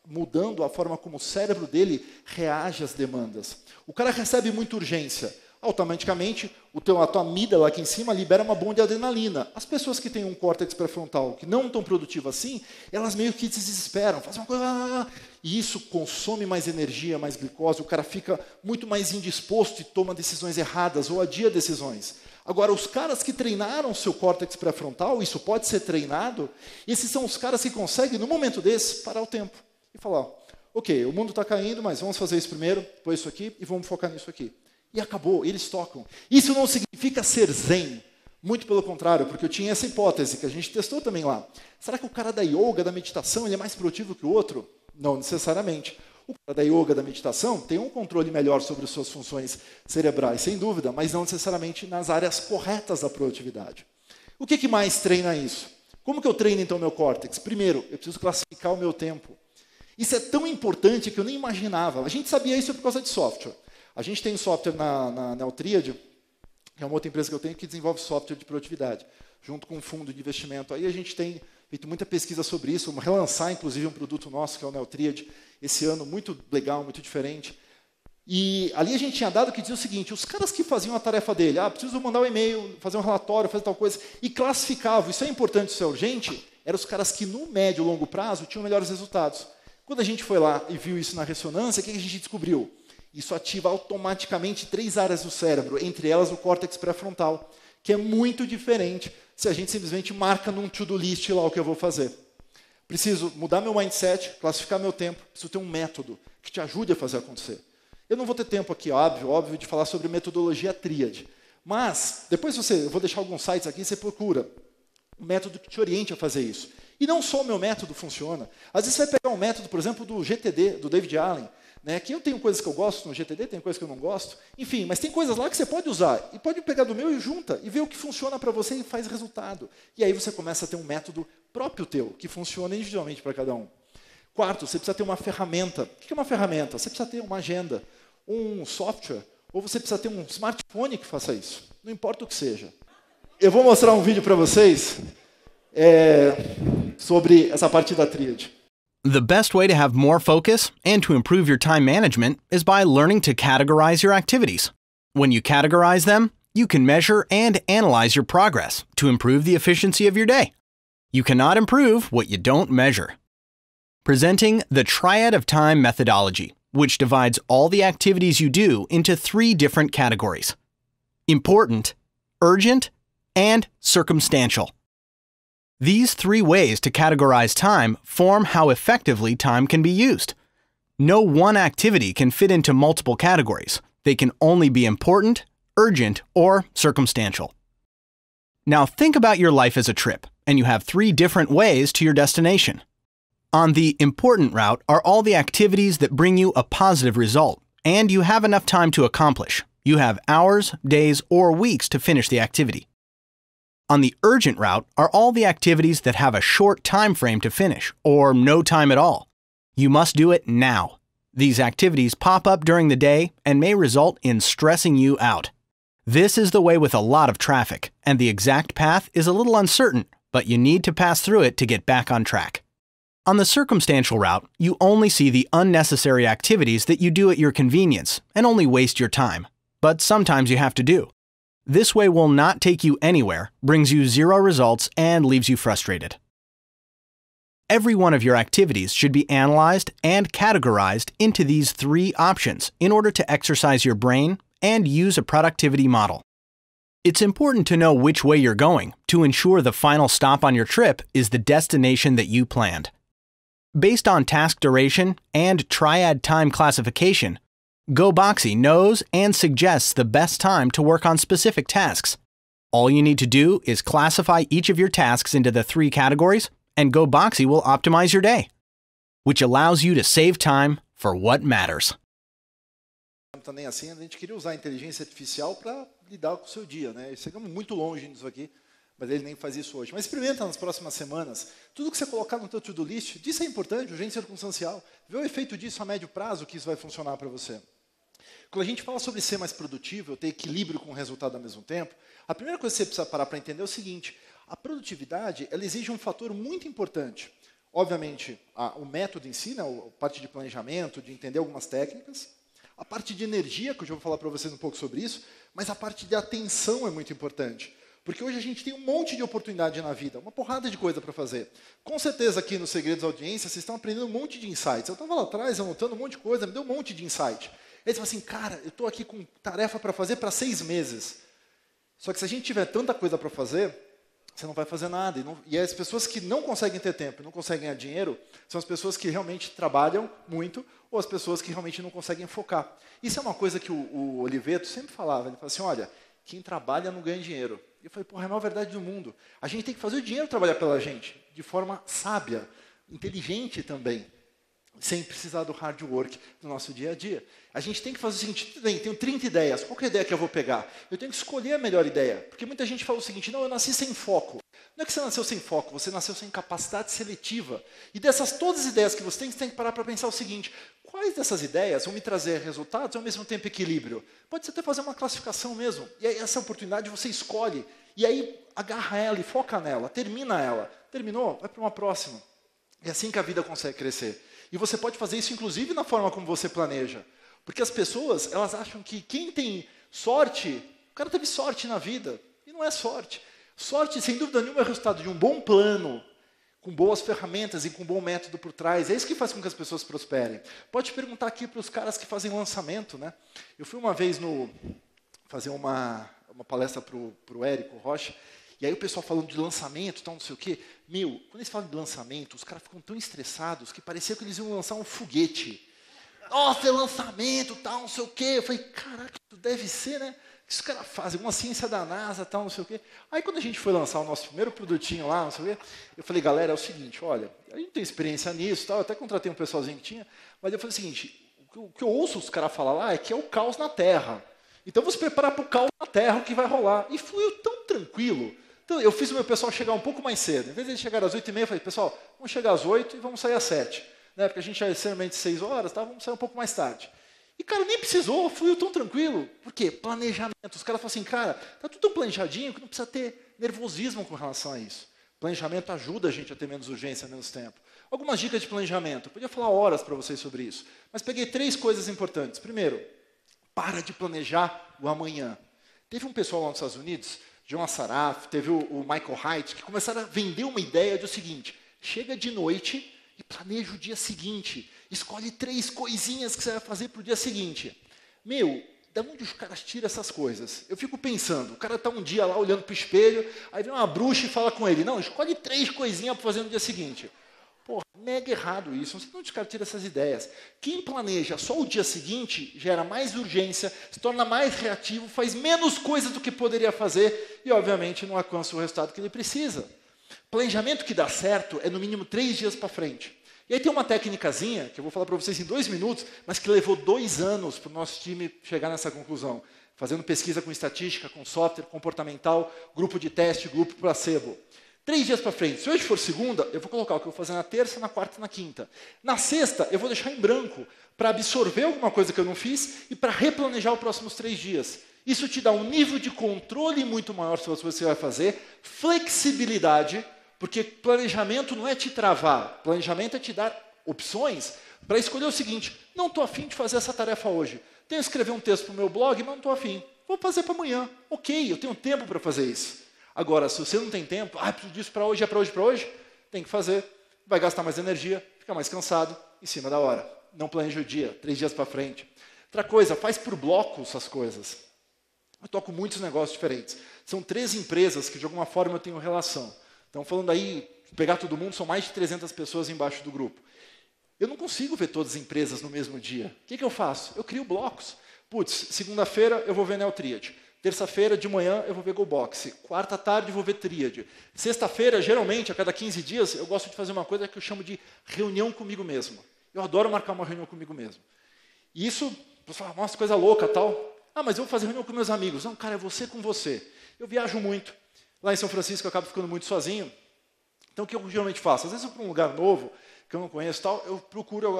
mudando a forma como o cérebro dele reage às demandas. O cara recebe muita urgência. Automaticamente, a tua amígdala aqui em cima libera uma bomba de adrenalina. As pessoas que têm um córtex pré-frontal que não estão produtivas assim, elas meio que se desesperam, fazem uma coisa... E isso consome mais energia, mais glicose, o cara fica muito mais indisposto e toma decisões erradas ou adia decisões. Agora, os caras que treinaram seu córtex pré-frontal, isso pode ser treinado, esses são os caras que conseguem, no momento desse, parar o tempo e falar, ok, o mundo está caindo, mas vamos fazer isso primeiro, depois isso aqui, e vamos focar nisso aqui. E acabou, eles tocam. Isso não significa ser zen, muito pelo contrário, porque eu tinha essa hipótese, que a gente testou também lá. Será que o cara da yoga, da meditação, ele é mais produtivo que o outro? Não necessariamente. O cara da yoga, da meditação, tem um controle melhor sobre as suas funções cerebrais, sem dúvida, mas não necessariamente nas áreas corretas da produtividade. O que mais treina isso? Como que eu treino, então, meu córtex? Primeiro, eu preciso classificar o meu tempo. Isso é tão importante que eu nem imaginava. A gente sabia isso por causa de software. A gente tem um software na Neotriad, que é uma outra empresa que eu tenho, que desenvolve software de produtividade, junto com um fundo de investimento. Aí a gente tem feito muita pesquisa sobre isso, vamos relançar, inclusive, um produto nosso, que é o Neotriad, esse ano, muito legal, muito diferente. E ali a gente tinha dado que dizia o seguinte, os caras que faziam a tarefa dele, preciso mandar um e-mail, fazer um relatório, fazer tal coisa, e classificavam, isso é importante, isso é urgente, eram os caras que, no médio e longo prazo, tinham melhores resultados. Quando a gente foi lá e viu isso na ressonância, o que a gente descobriu? Isso ativa automaticamente 3 áreas do cérebro, entre elas o córtex pré-frontal, que é muito diferente se a gente simplesmente marca num to-do list lá o que eu vou fazer. Preciso mudar meu mindset, classificar meu tempo, preciso ter um método que te ajude a fazer acontecer. Eu não vou ter tempo aqui, óbvio, de falar sobre metodologia tríade, mas depois eu vou deixar alguns sites aqui, você procura um método que te oriente a fazer isso. E não só o meu método funciona. Às vezes você vai pegar um método, por exemplo, do GTD, do David Allen, que eu tenho coisas que eu gosto no GTD, tem coisas que eu não gosto, enfim, mas tem coisas lá que você pode usar, e pode pegar do meu e junta, e ver o que funciona para você e faz resultado. E aí você começa a ter um método próprio teu, que funciona individualmente para cada um. Quarto, você precisa ter uma ferramenta. O que é uma ferramenta? Você precisa ter uma agenda, um software, ou você precisa ter um smartphone que faça isso. Não importa o que seja. Eu vou mostrar um vídeo para vocês sobre essa parte da tríade. The best way to have more focus and to improve your time management is by learning to categorize your activities. When you categorize them, you can measure and analyze your progress to improve the efficiency of your day. You cannot improve what you don't measure. Presenting the Triad of Time methodology, which divides all the activities you do into 3 different categories: important, urgent, and circumstantial. These 3 ways to categorize time form how effectively time can be used. No one activity can fit into multiple categories. They can only be important, urgent, or circumstantial. Now think about your life as a trip, and you have 3 different ways to your destination. On the important route are all the activities that bring you a positive result, and you have enough time to accomplish. You have hours, days, or weeks to finish the activity. On the urgent route are all the activities that have a short time frame to finish, or no time at all. You must do it now. These activities pop up during the day and may result in stressing you out. This is the way with a lot of traffic, and the exact path is a little uncertain, but you need to pass through it to get back on track. On the circumstantial route, you only see the unnecessary activities that you do at your convenience and only waste your time, but sometimes you have to do. This way will not take you anywhere, brings you zero results, and leaves you frustrated. Every one of your activities should be analyzed and categorized into these three options in order to exercise your brain and use a productivity model. It's important to know which way you're going to ensure the final stop on your trip is the destination that you planned. Based on task duration and triad time classification, GoBoxy knows and suggests the best time to work on specific tasks. All you need to do is classify each of your tasks into the three categories, and GoBoxy will optimize your day, which allows you to save time for what matters. Também assim, a gente queria usar a inteligência artificial para lidar com o seu dia, né? Chegamos muito longe nisso aqui, mas ele nem faz isso hoje. Mas experimenta nas próximas semanas. Tudo que você colocar no teu to-do list, disso é importante, urgente circunstancial. Vê o efeito disso a médio prazo, que isso vai funcionar para você. Quando a gente fala sobre ser mais produtivo, ter equilíbrio com o resultado ao mesmo tempo, a primeira coisa que você precisa parar para entender é o seguinte: a produtividade ela exige um fator muito importante. Obviamente, o método em si, né, a parte de planejamento, de entender algumas técnicas, a parte de energia, que eu já vou falar para vocês um pouco sobre isso, mas a parte de atenção é muito importante. Porque hoje a gente tem um monte de oportunidade na vida, uma porrada de coisa para fazer. Com certeza aqui no Segredos da Audiência, vocês estão aprendendo um monte de insights. Eu estava lá atrás anotando um monte de coisa, me deu um monte de insight. Aí você fala assim, cara, eu estou aqui com tarefa para fazer para 6 meses. Só que se a gente tiver tanta coisa para fazer, você não vai fazer nada. E as pessoas que não conseguem ter tempo, não conseguem ganhar dinheiro, são as pessoas que realmente trabalham muito ou as pessoas que realmente não conseguem focar. Isso é uma coisa que o Oliveto sempre falava. Ele falava assim, olha, quem trabalha não ganha dinheiro. E eu falei, porra, é a maior verdade do mundo. A gente tem que fazer o dinheiro trabalhar pela gente, de forma sábia, inteligente também, sem precisar do hard work no nosso dia a dia. A gente tem que fazer o seguinte, bem, tenho 30 ideias, qual que é a ideia que eu vou pegar? Eu tenho que escolher a melhor ideia, porque muita gente fala o seguinte, não, eu nasci sem foco. Não é que você nasceu sem foco, você nasceu sem capacidade seletiva. E dessas todas as ideias que você tem que parar para pensar o seguinte, quais dessas ideias vão me trazer resultados e ao mesmo tempo equilíbrio? Pode ser até fazer uma classificação mesmo. E aí essa oportunidade você escolhe, e aí agarra ela e foca nela, termina ela. Terminou? Vai para uma próxima. É assim que a vida consegue crescer. E você pode fazer isso, inclusive, na forma como você planeja. Porque as pessoas, elas acham que quem tem sorte, o cara teve sorte na vida. E não é sorte. Sorte, sem dúvida nenhuma, é o resultado de um bom plano, com boas ferramentas e com um bom método por trás. É isso que faz com que as pessoas prosperem. Pode perguntar aqui para os caras que fazem lançamento, né? Eu fui uma vez fazer uma palestra para o Érico Rocha, e aí o pessoal falando de lançamento, tal, não sei o quê. Meu, quando eles falam de lançamento, os caras ficam tão estressados que parecia que eles iam lançar um foguete. Nossa, é lançamento, tal, não sei o quê. Eu falei, caraca, isso deve ser, né? O que os caras fazem? Uma ciência da NASA, tal, não sei o quê. Aí quando a gente foi lançar o nosso primeiro produtinho lá, não sei o quê, eu falei, galera, é o seguinte, olha, a gente tem experiência nisso, tal, eu até contratei um pessoalzinho que tinha, mas eu falei o seguinte, o que eu ouço os caras falar lá é que é o caos na Terra. Então vamos se preparar para o caos na Terra, o que vai rolar. E fluiu tão tranquilo. Então eu fiz o meu pessoal chegar um pouco mais cedo. Em vez de eles chegarem às 8h30, eu falei, pessoal, vamos chegar às 8 e vamos sair às 7. Né? Porque a gente é seriamente 6 horas, tá? Vamos sair um pouco mais tarde. E, cara, nem precisou, fluiu tão tranquilo. Por quê? Planejamento. Os caras falam assim, cara, tá tudo tão planejadinho que não precisa ter nervosismo com relação a isso. Planejamento ajuda a gente a ter menos urgência, menos tempo. Algumas dicas de planejamento. Eu podia falar horas para vocês sobre isso. Mas peguei 3 coisas importantes. Primeiro, para de planejar o amanhã. Teve um pessoal lá nos Estados Unidos, John Assaraf, teve o Michael Haidt, que começaram a vender uma ideia do seguinte, chega de noite e planeja o dia seguinte. Escolhe 3 coisinhas que você vai fazer para o dia seguinte. Meu, de onde os caras tiram essas coisas? Eu fico pensando, o cara está um dia lá olhando para o espelho, aí vem uma bruxa e fala com ele, não, escolhe 3 coisinhas para fazer no dia seguinte. Porra, mega errado isso, não sei de onde os caras tiram essas ideias. Quem planeja só o dia seguinte gera mais urgência, se torna mais reativo, faz menos coisas do que poderia fazer e, obviamente, não alcança o resultado que ele precisa. Planejamento que dá certo é, no mínimo, 3 dias para frente. E aí tem uma técnicazinha, que eu vou falar para vocês em 2 minutos, mas que levou 2 anos para o nosso time chegar nessa conclusão. Fazendo pesquisa com estatística, com software comportamental, grupo de teste, grupo placebo. 3 dias para frente. Se hoje for segunda, eu vou colocar o que eu vou fazer na terça, na quarta e na quinta. Na sexta, eu vou deixar em branco para absorver alguma coisa que eu não fiz e para replanejar os próximos 3 dias. Isso te dá um nível de controle muito maior sobre o que você vai fazer, flexibilidade, porque planejamento não é te travar, planejamento é te dar opções para escolher o seguinte: não estou afim de fazer essa tarefa hoje. Tenho que escrever um texto para o meu blog, mas não estou afim. Vou fazer para amanhã. Ok, eu tenho tempo para fazer isso. Agora, se você não tem tempo, preciso disso para hoje, é para hoje, para hoje, tem que fazer. Vai gastar mais energia, fica mais cansado, em cima da hora. Não planeja o dia, 3 dias para frente. Outra coisa, faz por blocos as coisas. Eu toco muitos negócios diferentes. São 3 empresas que, de alguma forma, eu tenho relação. Então, falando aí, pegar todo mundo, são mais de 300 pessoas embaixo do grupo. Eu não consigo ver todas as empresas no mesmo dia. O que eu faço? Eu crio blocos. Putz, segunda-feira eu vou ver Neotriad. Terça-feira, de manhã, eu vou ver GoBox. Quarta tarde, eu vou ver Triad. Sexta-feira, geralmente, a cada 15 dias, eu gosto de fazer uma coisa que eu chamo de reunião comigo mesmo. Eu adoro marcar uma reunião comigo mesmo. E isso, você fala, nossa, coisa louca, tal. Mas eu vou fazer reunião com meus amigos. Não, cara, é você com você. Eu viajo muito. Lá em São Francisco, eu acabo ficando muito sozinho. Então, o que eu geralmente faço? Às vezes eu vou para um lugar novo, que eu não conheço, tal, eu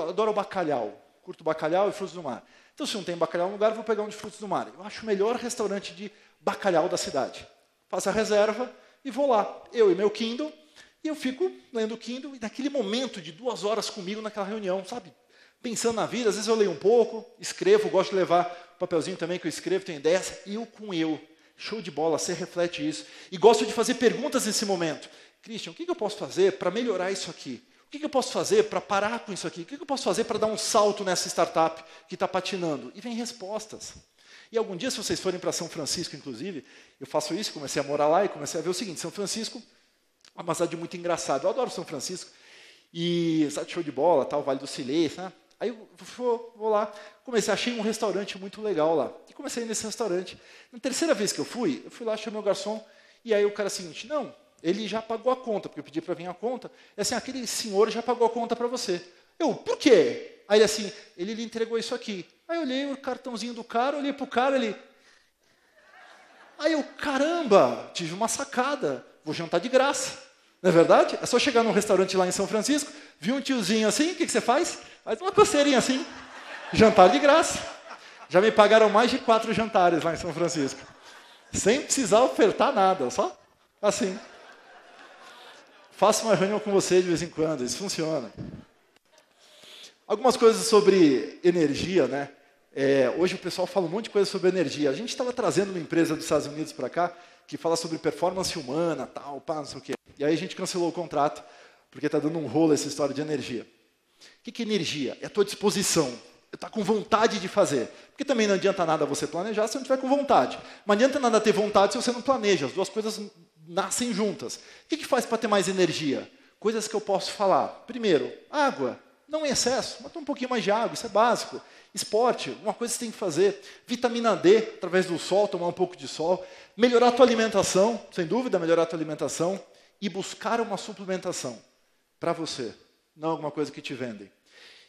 adoro o bacalhau. Curto bacalhau e frutos do mar. Então, se não tem bacalhau no lugar, eu vou pegar um de frutos do mar. Eu acho o melhor restaurante de bacalhau da cidade. Faço a reserva e vou lá. Eu e meu Kindle, e eu fico lendo o Kindle, e naquele momento de 2 horas comigo naquela reunião, sabe? Pensando na vida, às vezes eu leio um pouco, escrevo, gosto de levar papelzinho também que eu escrevo, tenho ideias, e eu com eu. Show de bola, você reflete isso. E gosto de fazer perguntas nesse momento. Christian, o que eu posso fazer para melhorar isso aqui? O que eu posso fazer para parar com isso aqui? O que eu posso fazer para dar um salto nessa startup que está patinando? E vem respostas. E algum dia, se vocês forem para São Francisco, inclusive, eu faço isso, comecei a morar lá e comecei a ver o seguinte: São Francisco é uma cidade muito engraçada. Eu adoro São Francisco. E cidade show de bola, tal, Vale do Silêncio, né? Aí eu vou lá, achei um restaurante muito legal lá. E comecei a ir nesse restaurante. Na terceira vez que eu fui lá, chamei o garçom, e aí o cara seguinte, não, ele já pagou a conta, porque eu pedi para vir a conta. É assim, aquele senhor já pagou a conta para você. Eu, por quê? Aí ele assim, ele lhe entregou isso aqui. Aí eu olhei o cartãozinho do cara, olhei para o cara, ele... Aí eu, caramba, tive uma sacada, vou jantar de graça. Não é verdade? É só chegar num restaurante lá em São Francisco, vi um tiozinho assim, o que você faz? Faz uma coceirinha assim, jantar de graça. Já me pagaram mais de 4 jantares lá em São Francisco. Sem precisar ofertar nada, só assim. Faço uma reunião com você de vez em quando, isso funciona. Algumas coisas sobre energia, né? Hoje o pessoal fala um monte de coisa sobre energia. A gente estava trazendo uma empresa dos Estados Unidos para cá, que fala sobre performance humana, tal, pá, não sei o quê. E aí a gente cancelou o contrato, porque está dando um rolo essa história de energia. O que é energia? É a tua disposição. Está com vontade de fazer. Porque também não adianta nada você planejar se não tiver com vontade. Não adianta nada ter vontade se você não planeja. As duas coisas nascem juntas. O que faz para ter mais energia? Coisas que eu posso falar. Primeiro, água. Não em excesso, mas toma um pouquinho mais de água, isso é básico. Esporte, uma coisa que você tem que fazer. Vitamina D, através do sol, tomar um pouco de sol. Melhorar a tua alimentação, sem dúvida, melhorar a tua alimentação. E buscar uma suplementação para você, não alguma coisa que te vendem.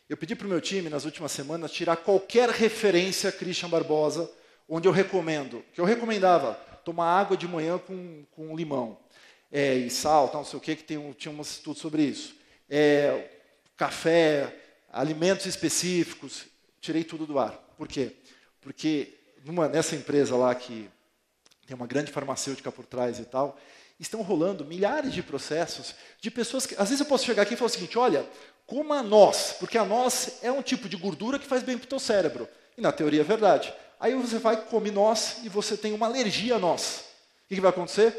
Eu pedi para o meu time, nas últimas semanas, tirar qualquer referência a Christian Barbosa, onde eu recomendava tomar água de manhã com limão, e sal, tal, não sei o quê, que tinha um estudo sobre isso. Café, alimentos específicos, tirei tudo do ar. Por quê? Porque nessa empresa lá, que tem uma grande farmacêutica por trás e tal, estão rolando milhares de processos de pessoas que... Às vezes eu posso chegar aqui e falar o seguinte, olha, coma a noz, porque a noz é um tipo de gordura que faz bem para o teu cérebro. E na teoria é verdade. Aí você vai, come noz e você tem uma alergia à noz. O que vai acontecer?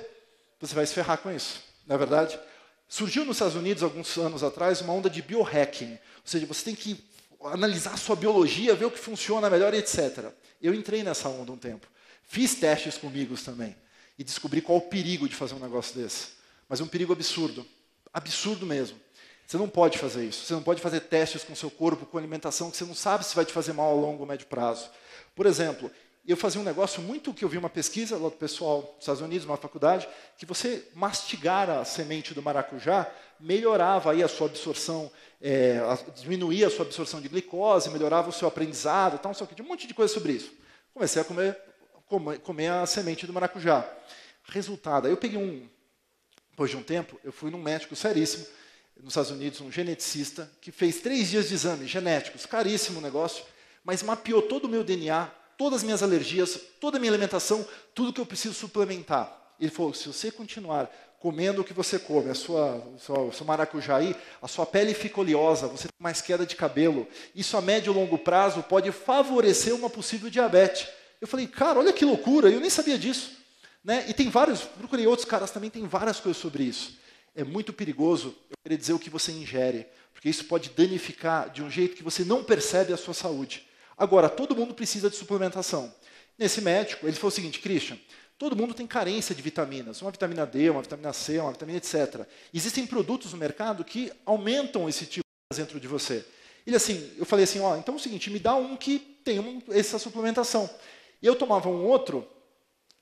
Você vai se ferrar com isso, não é verdade? Surgiu nos Estados Unidos, alguns anos atrás, uma onda de biohacking. Ou seja, você tem que analisar a sua biologia, ver o que funciona melhor, etc. Eu entrei nessa onda um tempo. Fiz testes comigo também. E descobri qual o perigo de fazer um negócio desse. Mas é um perigo absurdo. Absurdo mesmo. Você não pode fazer isso. Você não pode fazer testes com o seu corpo, com alimentação, que você não sabe se vai te fazer mal a longo ou médio prazo. Por exemplo, eu fazia um negócio muito que eu vi uma pesquisa lá do pessoal dos Estados Unidos, uma faculdade, que você mastigar a semente do maracujá melhorava aí a sua absorção, diminuía a sua absorção de glicose, melhorava o seu aprendizado, tal, um monte de coisa sobre isso. Comecei a comer a semente do maracujá. Resultado, aí eu peguei depois de um tempo, eu fui num médico seríssimo, nos Estados Unidos, um geneticista, que fez 3 dias de exames genéticos, caríssimo o negócio, mas mapeou todo o meu DNA todas as minhas alergias, toda a minha alimentação, tudo que eu preciso suplementar. Ele falou, se você continuar comendo o que você come, o seu maracujaí, a sua pele fica oleosa, você tem mais queda de cabelo. Isso a médio e longo prazo pode favorecer uma possível diabetes. Eu falei, cara, olha que loucura, eu nem sabia disso. Né? E tem vários, procurei outros caras também, tem várias coisas sobre isso. É muito perigoso eu querer dizer o que você ingere, porque isso pode danificar de um jeito que você não percebe a sua saúde. Agora, todo mundo precisa de suplementação. Nesse médico, ele falou o seguinte, Christian, todo mundo tem carência de vitaminas, uma vitamina D, uma vitamina C, uma vitamina etc. Existem produtos no mercado que aumentam esse tipo de dentro de você. Ele assim, eu falei assim, ó, então é o seguinte, me dá um que tem essa suplementação. E eu tomava um outro,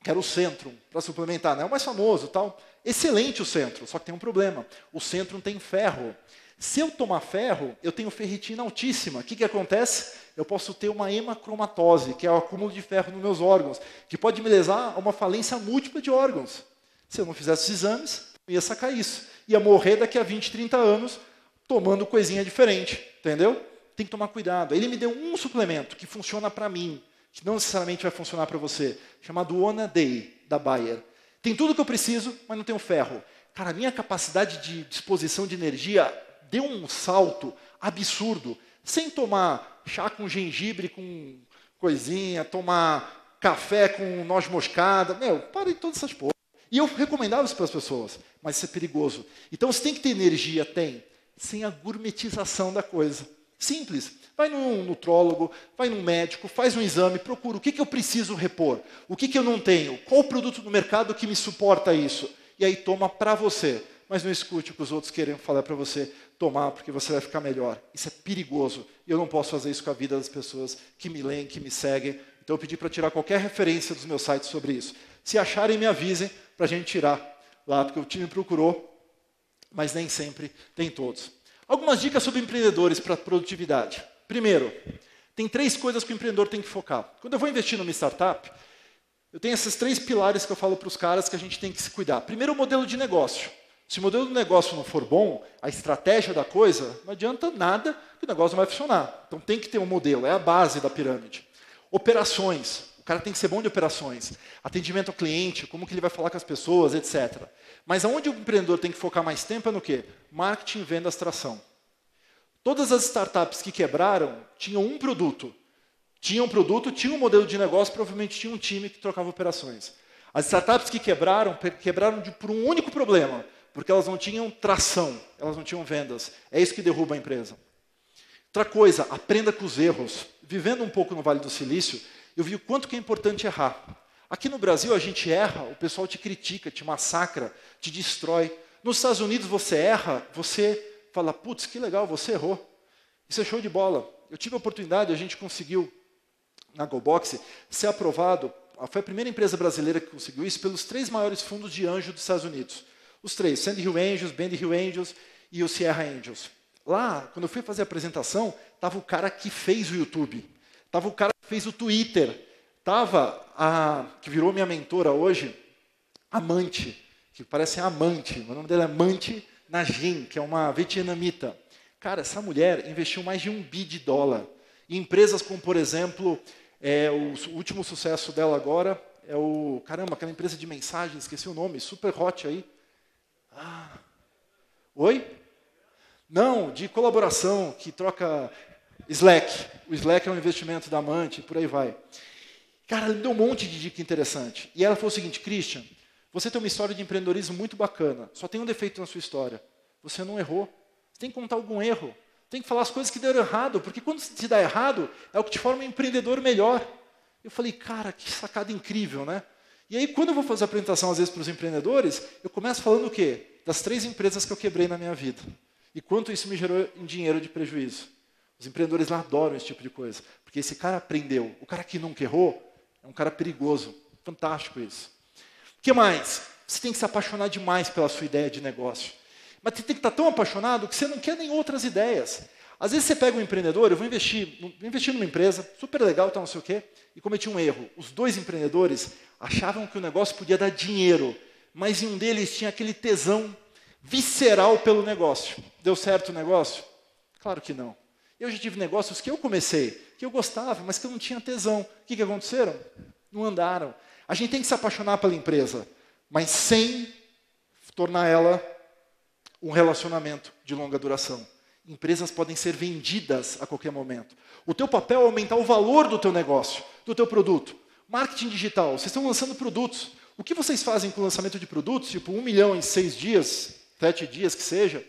que era o Centrum, para suplementar, né? É o mais famoso, tal. Excelente o Centrum, só que tem um problema. O Centrum tem ferro. Se eu tomar ferro, eu tenho ferritina altíssima. O que acontece? Eu posso ter uma hemacromatose, que é o acúmulo de ferro nos meus órgãos, que pode me levar a uma falência múltipla de órgãos. Se eu não fizesse os exames, eu ia sacar isso. Ia morrer daqui a 20, 30 anos, tomando coisinha diferente. Entendeu? Tem que tomar cuidado. Ele me deu um suplemento que funciona para mim, que não necessariamente vai funcionar para você, chamado Ona Day, da Bayer. Tem tudo que eu preciso, mas não tenho ferro. Cara, a minha capacidade de disposição de energia deu um salto absurdo. Sem tomar chá com gengibre, com coisinha, tomar café com noz moscada. Meu, para de todas essas porra. E eu recomendava isso para as pessoas, mas isso é perigoso. Então, você tem que ter energia, tem, sem a gourmetização da coisa. Simples. Vai num nutrólogo, vai num médico, faz um exame, procura o que eu preciso repor, o que eu não tenho, qual o produto no mercado que me suporta isso. E aí toma para você. Mas não escute o que os outros querem falar para você tomar, porque você vai ficar melhor. Isso é perigoso. E eu não posso fazer isso com a vida das pessoas que me leem, que me seguem. Então eu pedi para tirar qualquer referência dos meus sites sobre isso. Se acharem, me avisem para a gente tirar lá, porque o time procurou, mas nem sempre tem todos. Algumas dicas sobre empreendedores para produtividade. Primeiro, tem 3 coisas que o empreendedor tem que focar. Quando eu vou investir numa startup, eu tenho esses 3 pilares que eu falo para os caras que a gente tem que se cuidar. Primeiro, o modelo de negócio. Se o modelo do negócio não for bom, a estratégia da coisa, não adianta nada que o negócio não vai funcionar. Então tem que ter um modelo, é a base da pirâmide. Operações. O cara tem que ser bom de operações. Atendimento ao cliente, como que ele vai falar com as pessoas, etc. Mas aonde o empreendedor tem que focar mais tempo é no quê? Marketing, vendas, tração. Todas as startups que quebraram tinham um produto. Tinha um produto, tinha um modelo de negócio, provavelmente tinha um time que trocava operações. As startups que quebraram por um único problema, porque elas não tinham tração, elas não tinham vendas. É isso que derruba a empresa. Outra coisa, aprenda com os erros. Vivendo um pouco no Vale do Silício, eu vi o quanto que é importante errar. Aqui no Brasil, a gente erra, o pessoal te critica, te massacra, te destrói. Nos Estados Unidos, você erra, você fala, putz, que legal, você errou. Isso é show de bola. Eu tive a oportunidade, a gente conseguiu, na GoBox, ser aprovado, foi a primeira empresa brasileira que conseguiu isso, pelos 3 maiores fundos de anjo dos Estados Unidos. Os 3, Sandy Hill Angels, Bendy Hill Angels e o Sierra Angels. Lá, quando eu fui fazer a apresentação, estava o cara que fez o YouTube, estava o cara que fez o Twitter, estava a que virou minha mentora hoje, Amante, que parece amante, o nome dela é Amante Najin, que é uma vietnamita. Cara, essa mulher investiu mais de $1 bilhão em empresas como, por exemplo, o último sucesso dela agora é aquela empresa de mensagens, esqueci o nome, super hot aí. Oi? Não, de colaboração, que troca Slack. O Slack é um investimento da Amante, por aí vai. Cara, ela me deu um monte de dica interessante. E ela falou o seguinte, Christian, você tem uma história de empreendedorismo muito bacana, só tem um defeito na sua história. Você não errou. Você tem que contar algum erro. Tem que falar as coisas que deram errado, porque quando se dá errado, é o que te forma um empreendedor melhor. Eu falei, cara, que sacada incrível, né? E aí, quando eu vou fazer a apresentação, às vezes, para os empreendedores, eu começo falando o quê? Das 3 empresas que eu quebrei na minha vida. E quanto isso me gerou em dinheiro de prejuízo. Os empreendedores lá adoram esse tipo de coisa. Porque esse cara aprendeu. O cara que nunca errou é um cara perigoso. Fantástico isso. O que mais? Você tem que se apaixonar demais pela sua ideia de negócio. Mas você tem que estar tão apaixonado que você não quer nem outras ideias. Às vezes você pega um empreendedor, eu vou investir numa empresa, super legal, tal, não sei o quê, e cometi um erro. Os 2 empreendedores achavam que o negócio podia dar dinheiro, mas em um deles tinha aquele tesão visceral pelo negócio. Deu certo o negócio? Claro que não. Eu já tive negócios que eu comecei, que eu gostava, mas que eu não tinha tesão. O que aconteceram? Não andaram. A gente tem que se apaixonar pela empresa, mas sem tornar ela um relacionamento de longa duração. Empresas podem ser vendidas a qualquer momento. O teu papel é aumentar o valor do teu negócio, do teu produto. Marketing digital, vocês estão lançando produtos. O que vocês fazem com o lançamento de produtos, tipo 1 milhão em 6 dias, 7 dias que seja,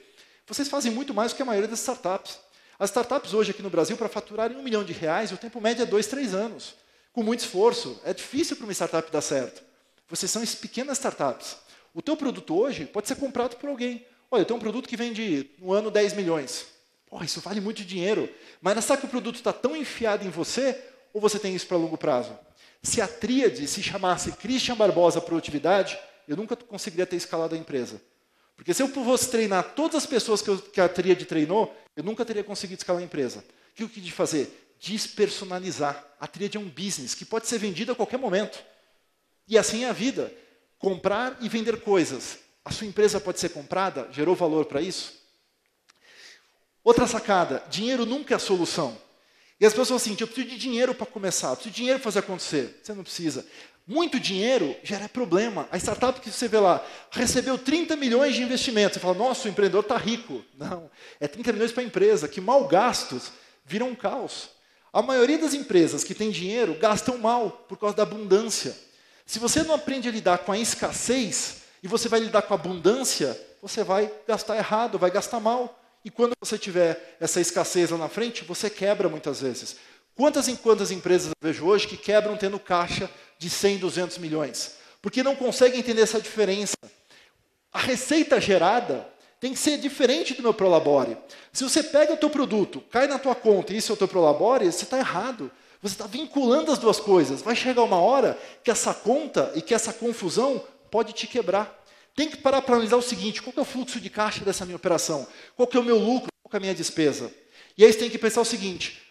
vocês fazem muito mais do que a maioria das startups. As startups hoje aqui no Brasil, para faturarem R$1 milhão, o tempo médio é 2, 3 anos. Com muito esforço. É difícil para uma startup dar certo. Vocês são pequenas startups. O teu produto hoje pode ser comprado por alguém. Olha, eu tenho um produto que vende no ano 10 milhões. Porra, isso vale muito dinheiro. Mas será que o produto está tão enfiado em você ou você tem isso para longo prazo? Se a tríade se chamasse Christian Barbosa Produtividade, eu nunca conseguiria ter escalado a empresa. Porque se eu fosse treinar todas as pessoas que a tríade treinou, eu nunca teria conseguido escalar a empresa. O que eu quis fazer? Despersonalizar. A tríade é um business que pode ser vendido a qualquer momento. E assim é a vida. Comprar e vender coisas. A sua empresa pode ser comprada? Gerou valor para isso? Outra sacada, dinheiro nunca é a solução. E as pessoas falam assim, eu preciso de dinheiro para começar, eu preciso de dinheiro para fazer acontecer. Você não precisa. Muito dinheiro gera problema. A startup que você vê lá, recebeu 30 milhões de investimento. Você fala, nossa, o empreendedor está rico. Não, é 30 milhões para a empresa, que mal gastos viram um caos. A maioria das empresas que têm dinheiro gastam mal por causa da abundância. Se você não aprende a lidar com a escassez e você vai lidar com a abundância, você vai gastar errado, vai gastar mal. E quando você tiver essa escassez lá na frente, você quebra muitas vezes. Quantas empresas eu vejo hoje que quebram tendo caixa de 100, 200 milhões? Porque não conseguem entender essa diferença. A receita gerada tem que ser diferente do meu Prolabore. Se você pega o teu produto, cai na tua conta e isso é o teu Prolabore, você está errado. Você está vinculando as duas coisas. Vai chegar uma hora que essa conta e que essa confusão pode te quebrar. Tem que parar para analisar o seguinte, qual que é o fluxo de caixa dessa minha operação? Qual que é o meu lucro? Qual que é a minha despesa? E aí você tem que pensar o seguinte,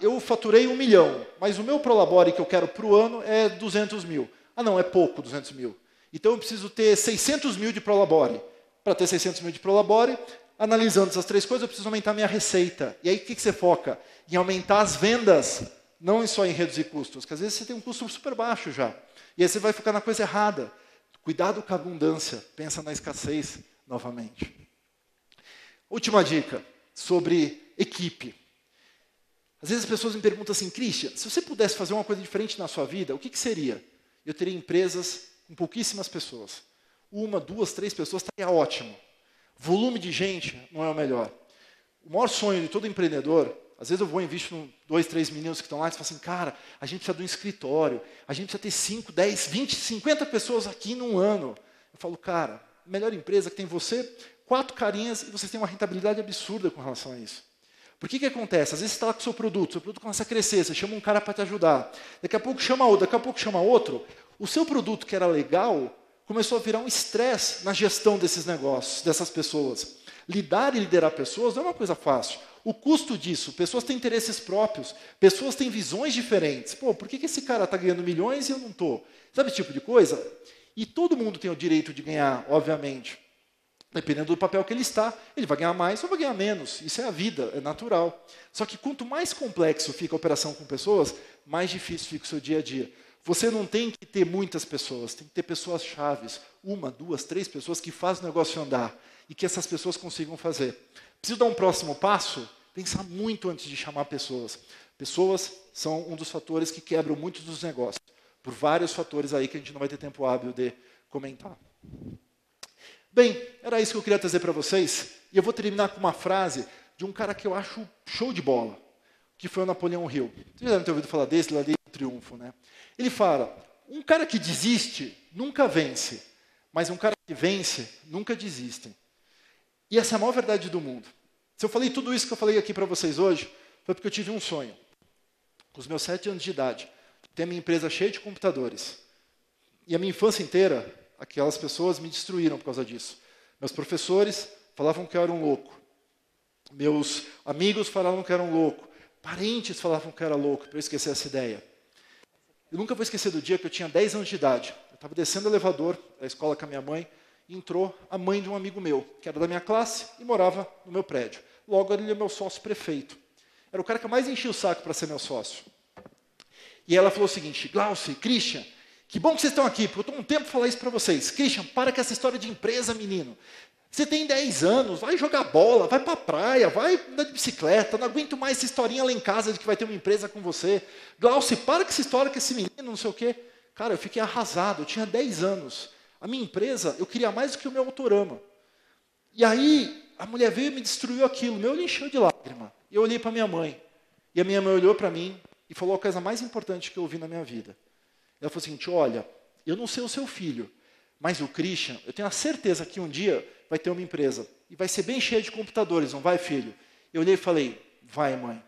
eu faturei 1 milhão, mas o meu Prolabore que eu quero para o ano é 200 mil. Não, é pouco 200 mil. Então eu preciso ter 600 mil de Prolabore. Para ter 600 mil de Prolabore, analisando essas 3 coisas, eu preciso aumentar a minha receita. E aí o que você foca? Em aumentar as vendas, não só em reduzir custos, porque às vezes você tem um custo super baixo já. E aí você vai ficar na coisa errada. Cuidado com a abundância, pensa na escassez novamente. Última dica, sobre equipe. Às vezes as pessoas me perguntam assim, Christian, se você pudesse fazer uma coisa diferente na sua vida, o que seria? Eu teria empresas com pouquíssimas pessoas. 1, 2, 3 pessoas estaria ótimo. Volume de gente não é o melhor. O maior sonho de todo empreendedor, às vezes eu vou e invisto em 2, 3 meninos que estão lá e falam assim, cara, a gente precisa de um escritório, a gente precisa ter 5, 10, 20, 50 pessoas aqui num ano. Eu falo, cara, melhor empresa que tem você, 4 carinhas e vocês têm uma rentabilidade absurda com relação a isso. Por que acontece? Às vezes você está lá com o seu produto começa a crescer, você chama um cara para te ajudar, daqui a pouco chama outro, daqui a pouco chama outro. O seu produto que era legal começou a virar um estresse na gestão desses negócios, dessas pessoas. Lidar e liderar pessoas não é uma coisa fácil. O custo disso, pessoas têm interesses próprios, pessoas têm visões diferentes. Pô, por que esse cara está ganhando milhões e eu não estou? Sabe esse tipo de coisa? E todo mundo tem o direito de ganhar, obviamente. Dependendo do papel que ele está, ele vai ganhar mais ou vai ganhar menos. Isso é a vida, é natural. Só que quanto mais complexo fica a operação com pessoas, mais difícil fica o seu dia a dia. Você não tem que ter muitas pessoas, tem que ter pessoas chaves. 1, 2, 3 pessoas que fazem o negócio andar e que essas pessoas consigam fazer. Preciso dar um próximo passo? Pensar muito antes de chamar pessoas. Pessoas são um dos fatores que quebram muitos dos negócios, por vários fatores aí que a gente não vai ter tempo hábil de comentar. Bem, era isso que eu queria trazer para vocês. E eu vou terminar com uma frase de um cara que eu acho show de bola, que foi o Napoleão Hill. Vocês já devem ter ouvido falar desse, lá de Triunfo, né? Ele fala, um cara que desiste nunca vence, mas um cara que vence nunca desiste. E essa é a maior verdade do mundo. Se eu falei tudo isso que eu falei aqui para vocês hoje, foi porque eu tive um sonho. Com os meus 7 anos de idade, ter a minha empresa cheia de computadores. E a minha infância inteira, aquelas pessoas me destruíram por causa disso. Meus professores falavam que eu era um louco. Meus amigos falavam que eu era um louco. Parentes falavam que eu era louco, para eu esquecer essa ideia. Eu nunca vou esquecer do dia que eu tinha 10 anos de idade. Eu estava descendo o elevador da escola com a minha mãe, e entrou a mãe de um amigo meu, que era da minha classe e morava no meu prédio. Logo, ele é meu sócio prefeito. Era o cara que eu mais enchia o saco para ser meu sócio. E ela falou o seguinte, Glaucio, Christian, que bom que vocês estão aqui, porque eu estou um tempo falar isso para vocês. Christian, para com essa história de empresa, menino. Você tem 10 anos, vai jogar bola, vai para a praia, vai andar de bicicleta, não aguento mais essa historinha lá em casa de que vai ter uma empresa com você. Glaucio, para com essa história com esse menino, não sei o quê. Cara, eu fiquei arrasado, eu tinha 10 anos. A minha empresa, eu queria mais do que o meu Autorama. E aí, a mulher veio e me destruiu aquilo, meu olho encheu de lágrima. E eu olhei para minha mãe, e a minha mãe olhou para mim e falou a coisa mais importante que eu ouvi na minha vida. Ela falou o seguinte, olha, eu não sei o seu filho, mas o Christian, eu tenho a certeza que um dia vai ter uma empresa, e vai ser bem cheia de computadores, não vai, filho? Eu olhei e falei, vai, mãe.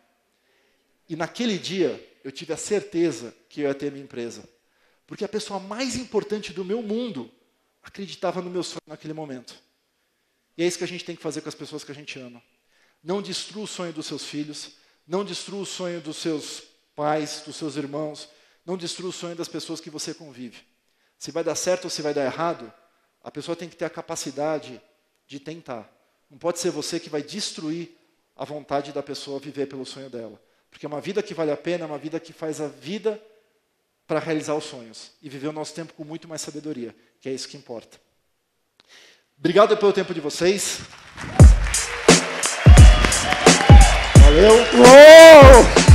E naquele dia, eu tive a certeza que eu ia ter minha empresa. Porque a pessoa mais importante do meu mundo acreditava no meu sonho naquele momento. E é isso que a gente tem que fazer com as pessoas que a gente ama. Não destrua o sonho dos seus filhos, não destrua o sonho dos seus pais, dos seus irmãos, não destrua o sonho das pessoas que você convive. Se vai dar certo ou se vai dar errado, a pessoa tem que ter a capacidade de tentar. Não pode ser você que vai destruir a vontade da pessoa viver pelo sonho dela. Porque uma vida que vale a pena é uma vida que faz a vida para realizar os sonhos. E viver o nosso tempo com muito mais sabedoria, que é isso que importa. Obrigado pelo tempo de vocês. Valeu. Uou!